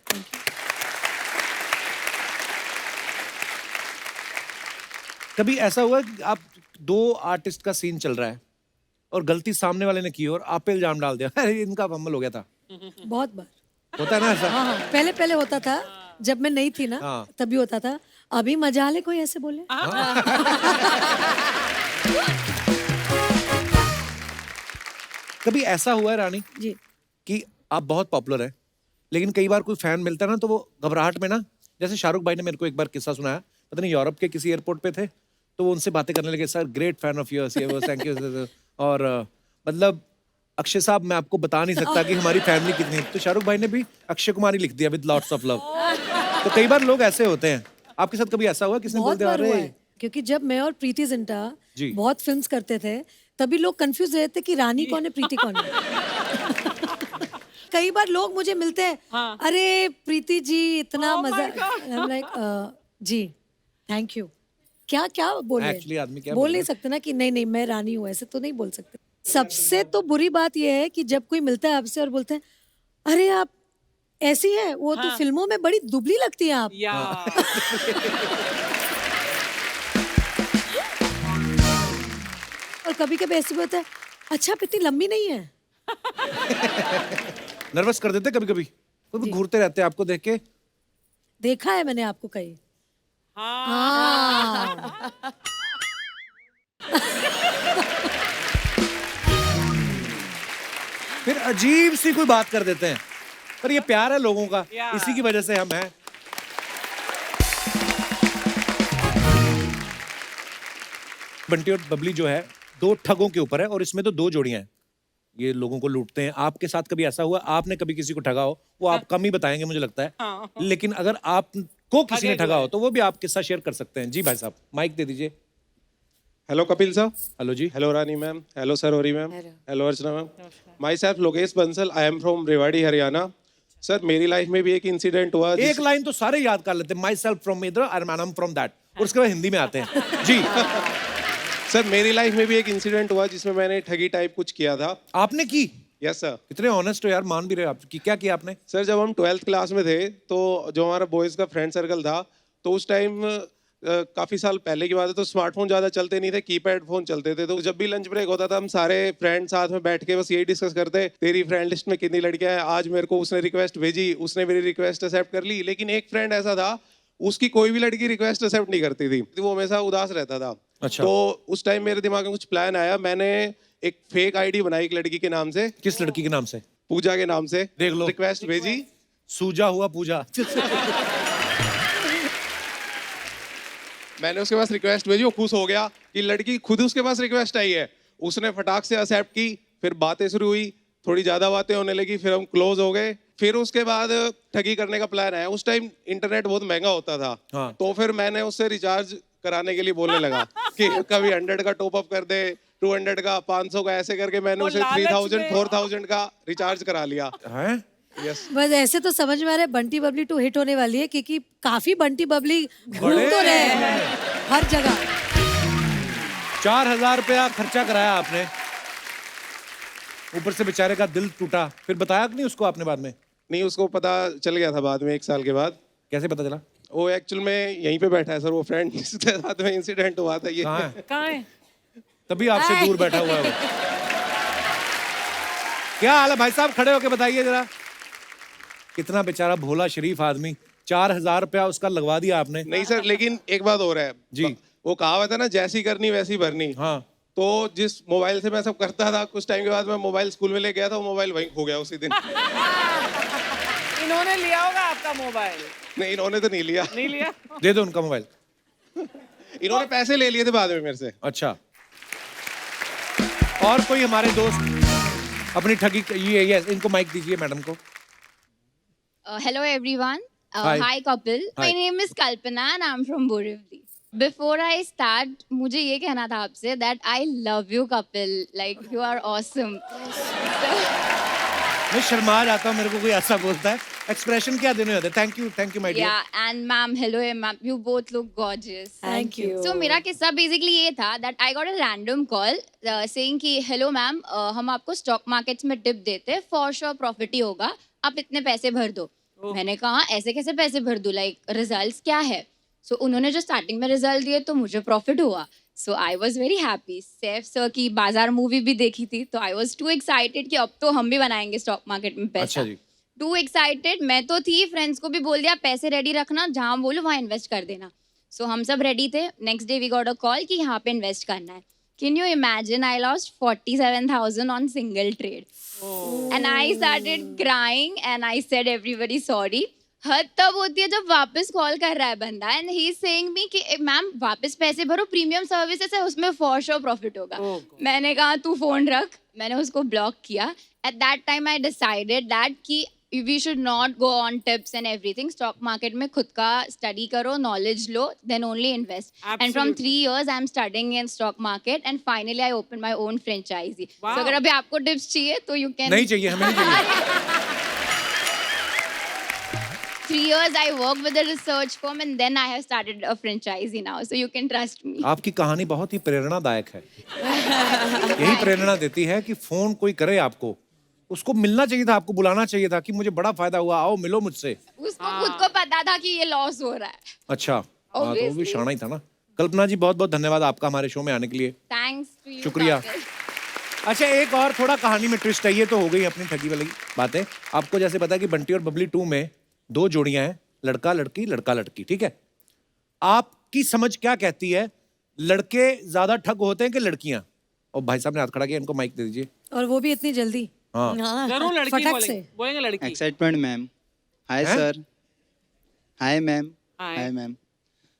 कभी ऐसा हुआ कि आप 2 आर्टिस्ट का सीन चल रहा है और गलती सामने वाले ने की और आप पे इल्जाम डाल दिया, अरे इनका फंबल हो गया था? बहुत बार। होता है ना ऐसा? हाँ, पहले होता था जब मैं नहीं थी ना, हाँ। तभी होता था। अभी मजा ले कोई ऐसे बोले। कभी ऐसा हुआ है रानी जी। कि आप बहुत पॉपुलर हैं, लेकिन कई बार कोई फैन मिलता है ना तो वो घबराहट में ना, जैसे शाहरुख भाई ने मेरे को एक बार किस्सा सुनाया, पता नहीं यूरोप के किसी एयरपोर्ट पे थे, तो वो उनसे बातें करने लगे, sir great fan of yours, ये वो, थैंक यू। और मतलब अक्षय साहब, मैं आपको बता नहीं सकता कि हमारी फैमिली कितनी है, तो शाहरुख भाई ने भी अक्षय कुमार ही लिख दिया विद लॉट्स ऑफ लव। तो कई बार लोग ऐसे होते हैं, आपके साथ कभी ऐसा हुआ किसने बोल बहुत दिया बार हुआ अरे? है क्योंकि जब मैं और प्रीति जिंटा जी। बहुत फिल्म्स करते थे तभी लोग कंफ्यूज रहते थे कि रानी कौन है प्रीति कौन है। कई बार लोग मुझे मिलते हैं, अरे प्रीति जी इतना मजा, लाइक जी थैंक यू। क्या क्या बोले, Actually आदमी क्या बोल बोले? नहीं सकते ना कि नहीं मैं रानी हूँ, ऐसे तो नहीं बोल सकते। सबसे तो बुरी बात यह है कि जब कोई मिलता है आपसे और बोलते हैं अरे आप ऐसी है, वो तो फिल्मों में बड़ी दुबली लगती है आप। या और कभी कभी ऐसे भी होता है, अच्छा आप इतनी लंबी नहीं है। नर्वस कर देते कभी कभी, वो भी घूरते रहते हैं आपको देख के। देखा है मैंने आपको कहीं। हाँ। फिर अजीब सी कोई बात कर देते हैं, पर ये प्यार है लोगों का, Yeah। इसी की वजह से हम हैं। बंटी और बबली जो है 2 ठगों के ऊपर है, और इसमें तो 2 जोड़ियां हैं, ये लोगों को लूटते हैं। आपके साथ कभी ऐसा हुआ, आपने कभी किसी को ठगा हो? वो आप कम ही बताएंगे मुझे लगता है, लेकिन अगर आपको किसी ने ठगा हो तो वो भी आप किस्सा शेयर कर सकते हैं। जी भाई साहब, माइक दे दीजिए। Hello Kapil sir. हेलो जी। Hello Rani ma'am. हेलो सरोरी ma'am. Hello Archana ma'am. Myself Lokesh Bansal, I am from Rewari Haryana. Sir मेरी लाइफ में भी एक इंसिडेंट हुआ। एक लाइन तो सारे याद कर लेते हैं, माई सेल्फ फ्रॉम इधर आई एम फ्रॉम दैट, और उसके बाद हिंदी में आते हैं। जी। सर मेरी लाइफ में भी एक इंसिडेंट हुआ जिसमें मैंने ठगी टाइप कुछ किया था। आपने की? Yes sir. इतने ऑनेस्ट हो यार, मान भी रहे हो आप कि क्या किया आपने? सर जब हम 12th क्लास में थे तो जो हमारा बॉयज़ का फ्रेंड सर्कल था, तो उस टाइम काफी साल पहले की बात है, तो स्मार्टफोन ज्यादा चलते नहीं थे, कीपैड फोन चलते थे। तो जब भी लंच ब्रेक होता था हम सारे फ्रेंड साथ में बैठ के बस यही डिस्कस करते, तेरी फ्रेंड लिस्ट में कितनी लड़कियां हैं, आज मेरे को उसने रिक्वेस्ट भेजी, उसने मेरी रिक्वेस्ट एक्सेप्ट कर ली। लेकिन एक फ्रेंड ऐसा था, उसकी कोई भी लड़की रिक्वेस्ट एक्सेप्ट नहीं करती थी, वो हमेशा उदास रहता था। अच्छा। तो उस टाइम मेरे दिमाग में कुछ प्लान आया, मैंने एक फेक आईडी बनाई एक लड़की के नाम से, किस लड़की के नाम से? पूजा के नाम से। देख लो। रिक्वेस्ट भेजी, सूजा हुआ पूजा। मैंने उसके पास रिक्वेस्ट भेजी, वो खुश हो गया कि लड़की खुद उसके पास रिक्वेस्ट आई है। उसने फटाक से एक्सेप्ट की, फिर बातें शुरू हुई, थोड़ी ज्यादा बातें होने लगी, फिर हम क्लोज हो गए। फिर उसके बाद ठगी करने का प्लान आया। उस टाइम इंटरनेट बहुत महंगा होता था। हाँ। तो फिर मैंने उससे रिचार्ज कराने के लिए बोलने लगा कि कभी 100 का टॉप अप कर दे, 200 का, 500 का, ऐसे करके मैंने वो उसे लालच 3000 में। 4000 का रिचार्ज करा लिया। हैं? यस। बस ऐसे तो समझ में आ रहा है बंटी बबली 2 हिट होने वाली है, क्योंकि काफी बंटी बबली घूम तो रहे हैं हर जगह। 4000 रुपया खर्चा कराया आपने, ऊपर से बेचारे का दिल टूटा। फिर बताया कि नहीं उसको आपने बाद में? नहीं, उसको पता चल गया था बाद में, 1 साल के बाद। कैसे पता चला? वो एक्चुअल में यहीं पे बैठा है सर, वो फ्रेंड जिसके साथ में इंसिडेंट हुआ था ये। कहाँ है? कहाँ है? तभी आपसे दूर बैठा हुआ है वो। क्या हाल है भाई साहब, खड़े होके बताइए जरा। कितना बेचारा भोला शरीफ आदमी, 4000 रुपया उसका लगवा दिया आपने। नहीं सर, लेकिन एक बात हो रहा है जी। वो कहावत है ना, जैसी करनी वैसी भरनी। हाँ। तो जिस मोबाइल से मैं सब करता था, कुछ टाइम के बाद मैं मोबाइल स्कूल में ले गया था, वो मोबाइल वहीं खो गया उसी दिन। इन्होंने लिया होगा आपका मोबाइल? नहीं, इन्होंने तो नहीं लिया। नहीं लिया? दे दो उनका मोबाइल। इन्होंने पैसे ले लिए थे बाद में मेरे से। अच्छा। और कोई हमारे दोस्त अपनी ठगी ये इनको माइक दीजिए मैडम को। Hello everyone. Hi. Hi Kapil. My Hi. name is Kalpana and I'm from Borivali. Before I start, मुझे ये कहना था आपसे that I love you Kapil. Like you are awesome. मैं शर्मा जाता हूँ, मेरे को कोई ऐसा बोलता है, एक्सप्रेशन क्या देने होते हैं? Thank you my dear. Yeah, and ma'am, hello ma'am. You both look gorgeous. Thank you. So मेरा किस्सा बेसिकली ये था that I got a random call saying कि hello मैम, हम आपको स्टॉक मार्केट्स में टिप देते हैं, फॉर श्योर प्रॉफिट ही होगा, आप इतने पैसे भर दो। मैंने कहा ऐसे कैसे पैसे भर दूं, लाइक रिजल्ट्स क्या है? सो उन्होंने जो स्टार्टिंग में रिजल्ट दिए तो मुझे प्रॉफिट हुआ। So I was very happy. Saif sir की बाजार मूवी भी देखी थी, तो आई वॉज टू एक्साइटेड कि अब तो हम भी बनाएंगे स्टॉक मार्केट में पैसा। अच्छा जी। टू एक्साइटेड, मैं तो थी, फ्रेंड्स को भी बोल दिया पैसे रेडी रखना, जहाँ बोलो वहाँ इन्वेस्ट कर देना। सो हम सब रेडी थे। Next day we got a call कि यहाँ पे इन्वेस्ट करना है। Can you imagine, I lost 47,000 on single trade and I started crying and I said everybody sorry. हद तब होती है जब वापस कॉल कर रहा है बंदा and he is saying me कि मैम वापस पैसे भरो, प्रीमियम सर्विसेज है, उसमें फॉर श्योर प्रॉफिट होगा। मैंने कहा तू फोन रख, मैंने उसको ब्लॉक किया। At that time I decided that कि we should not go on tips and everything. Stock market में खुद का स्टडी करो, नॉलेज लो, then only invest. And from 3 years I am studying in stock market and finally I open my own franchise. तो अगर अभी आपको tips चाहिए तो यू कैन। नहीं चाहिए, हमें नहीं चाहिए। 3 years I worked with a research firm and then I have started a franchisee now, so you can trust me. आपकी कहानी बहुत ही प्रेरणादायक है। यही प्रेरणा देती है कि फोन कोई करे आपको, उसको मिलना चाहिए था, आपको बुलाना चाहिए था कि मुझे बड़ा फायदा हुआ, आओ मिलो मुझसे। उसको खुद को पता था कि ये लॉस हो रहा है। अच्छा। हाँ, तो वो भी शाना ही था ना। कल्पना जी बहुत बहुत धन्यवाद आपका हमारे शो में आने के लिए। Thanks to you. शुक्रिया। अच्छा, एक और थोड़ा कहानी में ट्विस्ट है। ये तो हो गई अपनी ठगी वाली बातें। आपको जैसे पता है कि बंटी और बबली 2 में 2 जोड़ियां हैं, लड़का लड़की लड़का लड़की, ठीक है? आपकी समझ क्या कहती है, लड़के ज्यादा ठग होते हैं कि लड़कियां? और भाई साहब ने हाथ खड़ा किया, इनको माइक दे दीजिए। और वो भी इतनी जल्दी। हाँ। जरूर लड़की फटक बोलेंगे, से। बोलेंगे लड़की। Excitement ma'am. हाय हैं? Sir. Hi ma'am. Hi. Hi ma'am.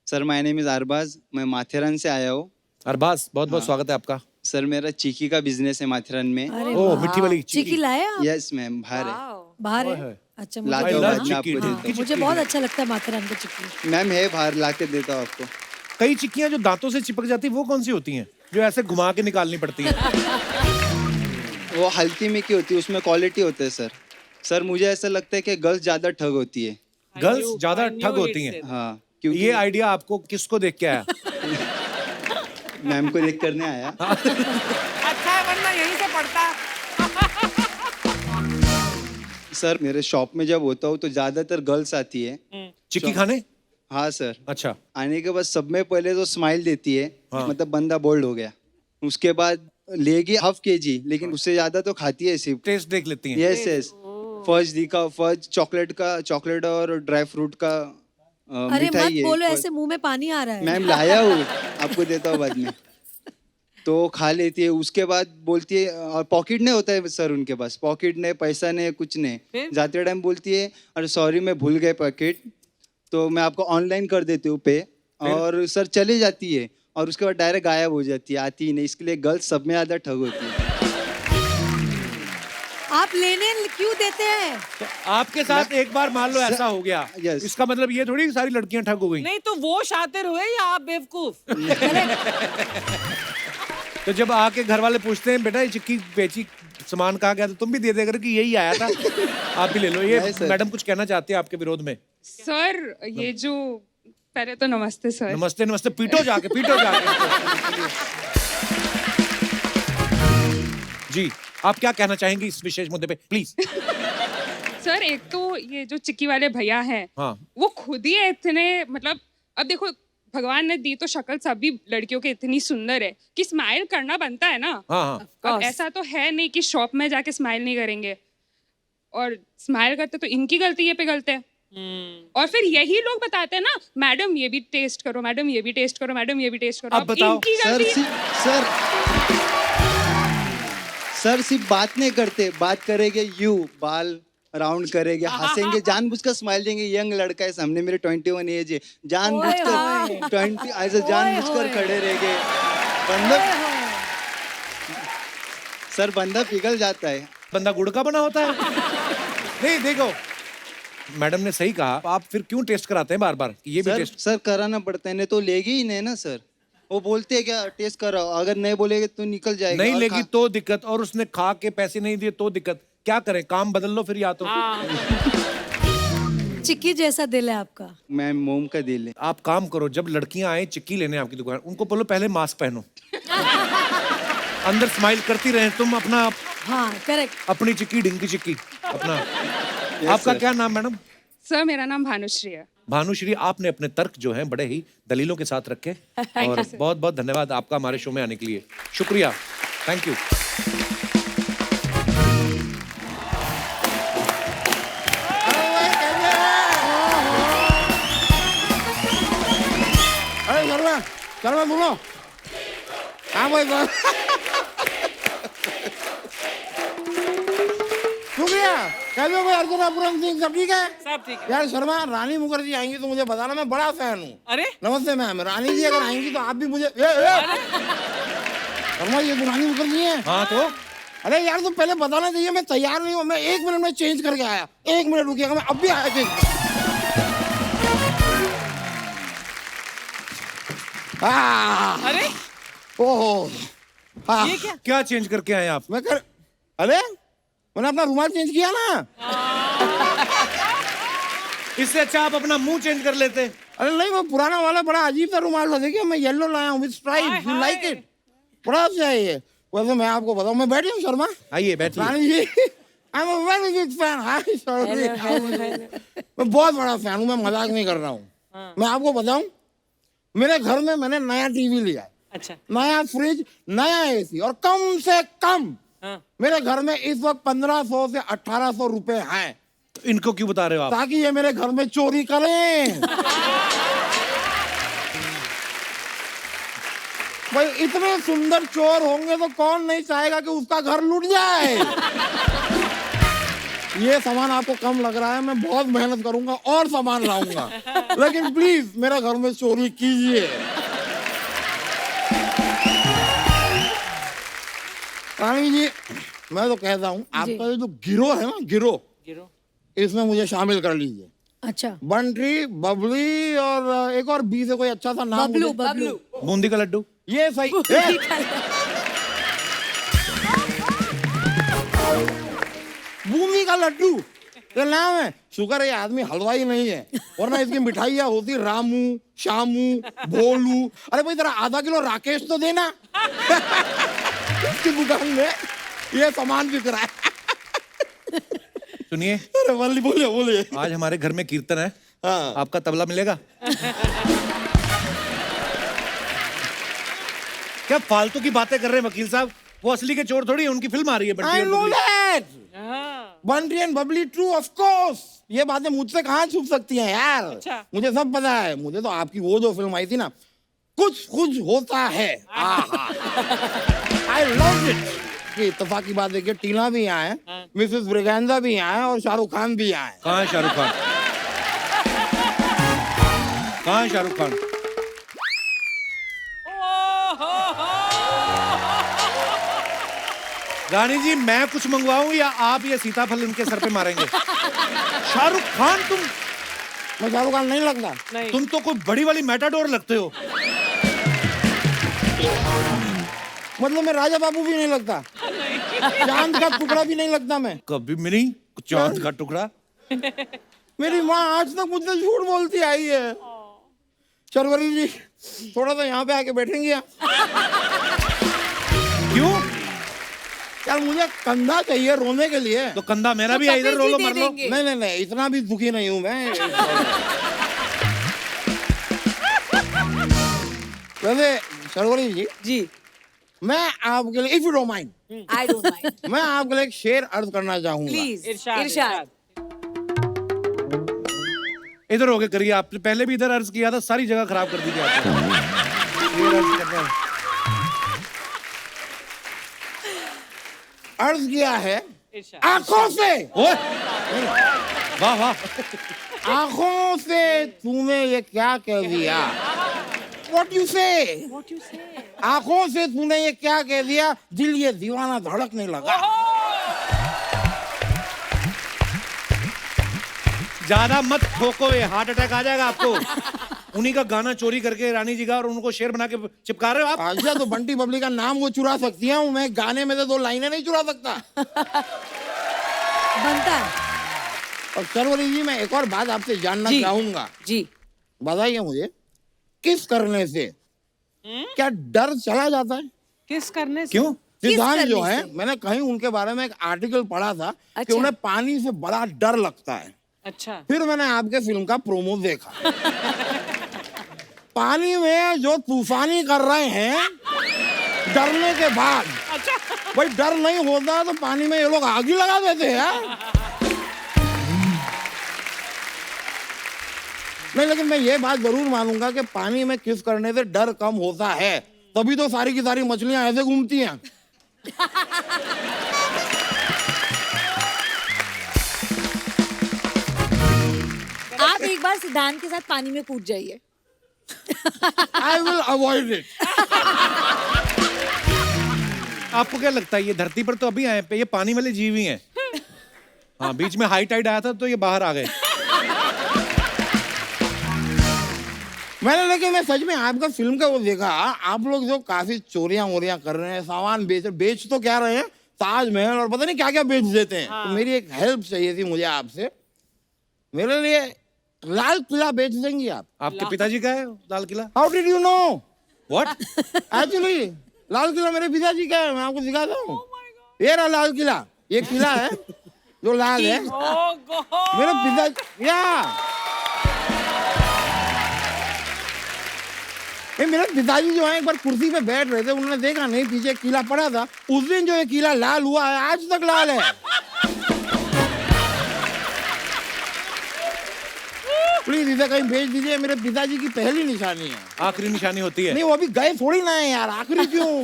Sir my name is Arbaz, मैं माथेरन से आया हूँ। अरबाज, बहुत बहुत स्वागत है आपका। सर मेरा चीकी का बिजनेस है माथेरन में। अरे ओह, वाह। मिट्टी वाली चिकी लाए आप? यस मैम, बाहर है। बाहर ओए है? होए। अच्छा, लाते मुझे हो love मैम, मैं आपको चिक्की, देता हाँ। मुझे बहुत अच्छा लगता है माथेरान का चिक्की। मैम है बाहर, ला के देता हूँ आपको। कई चिक्कियां जो दांतों से चिपक जाती है, वो कौन सी होती हैं जो ऐसे घुमा के निकालनी पड़ती है? वो हल्की में की होती है, उसमें क्वालिटी होता है सर। सर मुझे ऐसा लगता है कि गर्ल्स ज्यादा ठग होती है। गर्ल्स ज्यादा ठग होती हैं। हाँ, क्योंकि ये आइडिया आपको किसको देख के आया? मैम को देख करने आया। अच्छा है, वरना यहीं से पढ़ता। सर मेरे शॉप में जब होता हूँ तो ज्यादातर गर्ल्स आती है। चिक्की खाने? हाँ सर। अच्छा, आने के बाद सब में पहले तो स्माइल देती है, हाँ। मतलब बंदा बोल्ड हो गया। उसके बाद लेगी हाफ केजी, लेकिन उससे ज्यादा तो खाती है सिर्फ। टेस्ट देख लेती हैं। Yes yes. फर्स्ट दिखा, फर्स्ट चॉकलेट और ड्राई फ्रूट का अरे मत मिठाई है। बोलो, ऐसे मुंह में पानी आ रहा है। मैम लाया हूँ, आपको देता हूँ बाद में। तो खा लेती है, उसके बाद बोलती है, और पॉकेट नहीं होता है सर उनके पास, पॉकेट नहीं, पैसा नहीं, कुछ नहीं। जाते टाइम बोलती है अरे सॉरी मैं भूल गए पॉकेट, तो मैं आपको ऑनलाइन कर देती हूँ पे, और सर चली जाती है, और उसके बाद डायरेक्ट गायब हो जाती है, आती ही नहीं। इसके लिए गर्ल्स सब में ज़्यादा ठग होती है। आप लेने क्यों देते हैं? तो आपके साथ एक बार मान लो ऐसा हो गया, Yes. इसका मतलब ये थोड़ी कि सारी लड़कियां ठग हो गई। नहीं तो वो शातिर हुए या आप बेवकूफ? तो जब आके घर वाले पूछते हैं बेटा ये चिक्की बेची सामान कहाँ गया, तो तुम भी दे देकर कि यही आया था, आप भी ले लो। ये Yes, sir. मैडम कुछ कहना चाहते हैं आपके विरोध में? सर ये जो पहले तो नमस्ते सर। नमस्ते नमस्ते, पीटो जाके जी, आप क्या कहना चाहेंगी इस विशेष मुद्दे पे, प्लीज? सर एक तो ये जो चिक्की वाले भैया हैं, हाँ। वो खुद ही इतने, मतलब अब देखो भगवान ने दी तो शक्ल सभी लड़कियों की इतनी सुंदर है कि स्माइल करना बनता है ना। हाँ हाँ। अब ऐसा तो है नहीं कि शॉप में जाके स्माइल नहीं करेंगे, और स्माइल करते तो इनकी गलती ये पिघलते हैं। और फिर यही लोग बताते हैं ना, मैडम ये भी टेस्ट करो, मैडम ये भी टेस्ट करो, मैडम ये भी टेस्ट करो। अब बताओ। इनकी सर गलती। सर सिर्फ बात नहीं करते, बात करेंगे यू बाल राउंड करेंगे, हंसेंगे, जानबूझकर स्माइल देंगे। यंग लड़का है सामने, मेरे 21 एज है, जानबूझकर 20 ऐसे जानबूझकर खड़े रहेंगे। बंदा सर बंदा पिघल जाता है। बंदा गुड़ का बना होता है। नहीं देखो, मैडम ने सही कहा, आप फिर क्यों टेस्ट कराते हैं बार बार कि ये भी सर टेस्ट? सर कराना पड़ता है, नहीं तो लेगी ही नहीं ना सर। वो बोलते हैं क्या टेस्ट कराओ, अगर नहीं बोलेगे तो निकल जाएगा। नहीं और लेगी तो दिक्कत, और उसने खा के पैसे नहीं दिए तो दिक्कत। क्या करें, काम बदल लो फिर, या तो चिक्की जैसा दिल है आपका। मैं मोम का दिल है। आप काम करो, जब लड़कियां आए चिक्की लेने आपकी दुकान, उनको बोलो पहले मास्क पहनो, अंदर स्माइल करती रहे, तुम अपना हाँ करेक्ट। अपनी चिक्की ढिंकी चिक्की अपना। आपका क्या नाम मैडम? सर मेरा नाम भानुश्री है। भानुश्री, आपने अपने तर्क जो हैं बड़े ही दलीलों के साथ रखे, और बहुत बहुत धन्यवाद आपका हमारे शो में आने के लिए। शुक्रिया, थैंक यू। अरे शर्मा सुनो। हाँ भाई शुक्रिया। कैसे हो अर्जुन पूरन सिंह, सब ठीक है? सब ठीक है। यार शर्मा, रानी मुखर्जी आएंगी तो मुझे बताना, मैं बड़ा फैन हूँ। अरे नमस्ते मैम, रानी जी अगर आएंगी तो आप भी मुझे शर्मा ये तो रानी मुखर्जी है। हाँ तो अरे यार तुम पहले बताना चाहिए, मैं तैयार नहीं हूँ, मैं 1 मिनट में चेंज करके आया। 1 मिनट रुकिएगा, मैं अब भी आया चेंज। अरे ओहो ये क्या? क्या चेंज करके आए आप? अरे मैंने अपना रुमाल चेंज किया ना। इससे अच्छा आप अपना मुंह चेंज कर लेते। अरे नहीं, वो पुराना वाला बड़ा अजीब सा रुमाल था, देखिए मैं येलो लाया हूँ with stripe, you like it, बड़ा अच्छा है ये। वैसे मैं आपको बताऊँ, मैं बैठी हूँ शर्मा। आइए बैठिए। Rani ji, I am a very big fan. Hi sorry, मैं बहुत बड़ा फैन हूँ, मैं मजाक नहीं कर रहा हूँ। मैं आपको बताऊँ, मेरे घर में मैंने नया टीवी लिया है, अच्छा, नया फ्रिज, नया एसी, और कम से कम मेरे घर में इस वक्त 1500 से 1800 रुपए हैं। तो इनको क्यों बता रहे हो आप? ताकि ये मेरे घर में चोरी करें। भाई इतने सुंदर चोर होंगे तो कौन नहीं चाहेगा कि उसका घर लूट जाए। ये सामान आपको कम लग रहा है, मैं बहुत मेहनत करूंगा और सामान लाऊंगा, लेकिन प्लीज मेरा घर में चोरी कीजिए। रानी जी, मैं तो कहता हूँ आपका ये जो गिरोह है ना, गिरोह, इसमें मुझे शामिल कर लीजिए। अच्छा, बंटी, बबली, और एक और बी से कोई अच्छा सा नाम। बबलू, बबलू, बूंदी का लड्डू। ये सही। बूंदी का लड्डू ये नाम है। शुक्र है ये आदमी हलवाई नहीं है, वरना इसकी मिठाइयाँ होती रामू, शामू, भोलू। अरे भाई जरा आधा किलो राकेश तो देना। इसकी दुकान में ये सामान बिक रहा है। सुनिए, अरे बोलिए बोलिए। आज हमारे घर में कीर्तन है, हाँ। आपका तबला मिलेगा? क्या फालतू की बातें कर रहे हैं वकील साहब? वो असली के चोर थोड़ी है, उनकी फिल्म आ रही है बंटी I और know Babli. that. Bunty and Babli true of course. ये बातें मुझसे कहाँ छुप सकती हैं यार? अच्छा। मुझे सब पता है। मुझे तो आपकी वो जो फिल्म आई थी ना, कुछ कुछ होता है, आई लव इट। कि इत्तेफाक की बात देखिए, टीना भी यहाँ है, मिसेस ब्रिगेंजा भी यहाँ है और शाहरुख खान भी यहाँ है। कहाँ है शाहरुख खान? कहाँ है शाहरुख खान? रानी जी, मैं कुछ मंगवाऊं या आप ये सीताफल इनके सर पे मारेंगे? शाहरुख खान तुम? मैं शाहरुख खान नहीं लगता। नहीं। तुम तो कोई बड़ी वाली मेटाडोर लगते हो। मतलब मैं राजा बाबू भी नहीं लगता, चांद का टुकड़ा भी नहीं लगता मैं। कभी भी नहीं चांद का टुकड़ा। मेरी माँ आज तक मुझसे झूठ बोलती आई है। शर्वरी जी, थोड़ा सा यहाँ पे आके बैठेंगे आप? क्यों? यार मुझे कंधा चाहिए रोने के लिए। तो कंधा मेरा भी है, इधर रो लो, मर लो। नहीं नहीं नहीं, इतना भी दुखी नहीं हूँ मैं। वैसे शर्वरी जी, जी मैं आपके लिए, if you don't mind, I don't mind मैं आपके लिए एक शेर अर्ज करना चाहूंगा। प्लीज इरशाद, इरशाद इधर होके करिए। आपने पहले भी इधर अर्ज किया था, सारी जगह खराब कर दी थी आपने। ये अर्ज करना है। अर्ज किया है इरशाद। आंखों से। ओए! वाह वाह। आंखों से तूने ये क्या कह दिया? What you say? आंखों से तूने ये क्या कह दिया? दिल ये दीवाना धड़कने लगा। ज्यादा मत ठोको, ये हार्ट अटैक आ जाएगा आपको। उन्हीं का गाना चोरी करके रानी जी का और उनको शेर बना के चिपका रहे हो आप। अच्छा, तो बंटी बबली का नाम वो चुरा सकती है, मैं गाने में से 2 लाइनें नहीं चुरा सकता। बनता है। और शर्वरी जी, मैं एक और बात आपसे जानना जी। चाहूंगा। जी बताइए मुझे, किस करने से क्या डर चला जाता है? किस करने से? क्यों? सिद्धांत जो करने है, से? मैंने कहीं उनके बारे में एक आर्टिकल पढ़ा था कि अच्छा। उन्हें पानी से बड़ा डर लगता है। अच्छा। फिर मैंने आपके फिल्म का प्रोमो देखा। पानी में जो तूफानी कर रहे हैं डरने के बाद, भाई डर नहीं होता तो पानी में ये लोग आग ही लगा देते हैं। नहीं, लेकिन मैं ये बात जरूर मानूंगा कि पानी में किस करने से डर कम होता है, तभी तो सारी की सारी मछलियां ऐसे घूमती हैं। आप एक बार सिद्धांत के साथ पानी में कूद जाइए। I will avoid it. आपको क्या लगता है ये धरती पर तो अभी आए पे, ये पानी वाले जीव ही हैं। हाँ, बीच में हाई टाइड आया था तो ये बाहर आ गए। मैंने, लेकिन मैं सच में आपका फिल्म का वो देखा, आप लोग जो काफी चोरियां वोरियां कर रहे हैं, सामान बेच तो क्या रहे हैं, ताजमहल और पता नहीं क्या क्या बेच देते हैं। तो मेरी एक हेल्प चाहिए थी मुझे आपसे, मेरे लिए लाल किला बेच देंगी आप? आपके पिताजी का है Lal Qila? How did you know? What? Actually Lal Qila मेरे पिताजी का है, मैं आपको दिखाता हूँ। ये रहा लाल किला, ये किला है जो लाल है, मेरे पिताजी। ये मेरे पिताजी जो है, एक बार कुर्सी पे बैठ रहे थे, उन्होंने देखा नहीं पीछे किला पड़ा था, उस दिन जो ये किला लाल हुआ है, आज तक लाल है। प्लीज इसे कहीं भेज दीजिए, मेरे पिताजी की पहली निशानी है। आखिरी निशानी होती है। नहीं, वो अभी गए थोड़ी ना है यार, आखिरी क्यों?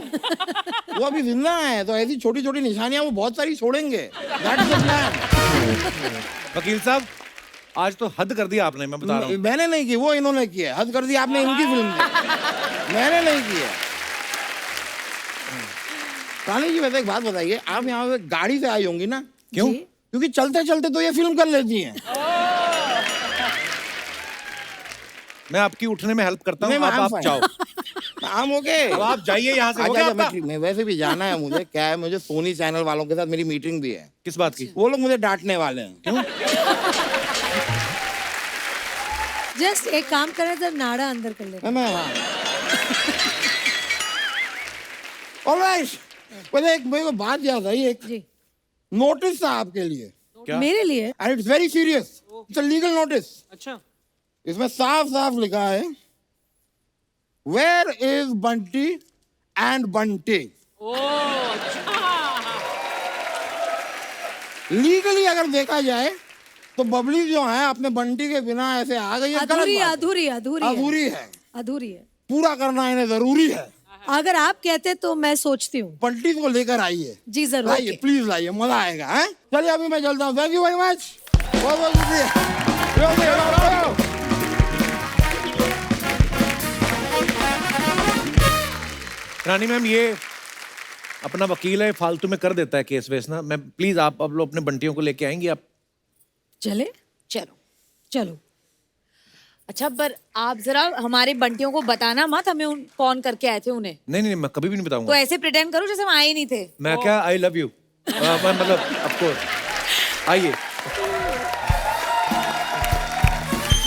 वो अभी जिंदा है, तो ऐसी छोटी छोटी निशानियां वो बहुत सारी छोड़ेंगे। That's the plan। वकील साहब, आज तो हद कर दिया आपने, मैं बता रहा हूँ। मैंने नहीं की, वो इन्होंने की है। हद कर दी आपने इनकी फिल्म में, मैंने नहीं की है। रानी जी, वैसे एक बात बताइए, आप यहाँ पे गाड़ी से आई होंगी ना? क्यों? क्योंकि चलते चलते तो ये फिल्म कर लेती हैं। मैं आपकी उठने में हेल्प करता हूँ, नहीं, आप fine। जाओ। काम हो गए। अब आप जाइए यहाँ से। हो गया आपका? मैं वैसे भी जाना है मुझे, क्या है, मुझे सोनी चैनल वालों के साथ मेरी मीटिंग भी है। किस बात की? वो लोग मुझे डांटने वाले हैं। क्यों? जस्ट एक काम करें तो नाड़ा अंदर कर ले। मैं हाँ। ऑलराइट, वैसे एक मेरे को बात याद आई, एक जी। नोटिस था आपके लिए। क्या? मेरे लिए? And it's very serious, it's a legal notice. अच्छा। इसमें साफ साफ लिखा है where is Bunty and Bunty. Legally अगर देखा जाए तो बबली जो है अपने बंटी के बिना ऐसे आ गई है, गलत अधूरी बात है। अधूरी अधूरी है, अधूरी है, अधूरी है। पूरा करना इन्हें जरूरी है। अगर आप कहते तो मैं सोचती हूँ। बंटी को लेकर आइए, जी जरूर। लाइए प्लीज लाइए, मजा आएगा। हैं चलिए अभी मैं चलता हूँ। थैंक यू वेरी मच, बहुत बहुत शुक्रिया। रानी मैम ये अपना वकील है, फालतू में कर देता है केस वेस ना। मैं प्लीज आप अब लोग अपने बंटियों को लेके आएंगी आप? चले चलो चलो। अच्छा, पर आप जरा हमारे बंटियों को बताना मत हमें कौन करके आए थे उन्हें। नहीं नहीं मैं कभी भी नहीं तो बताऊंगा। ऐसे प्रिटेंड करो जैसे हम आए ही नहीं थे। मैं क्या आई लव यू मतलब आपको आइए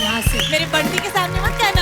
यहाँ से मेरे बंटी के सामने मत करना।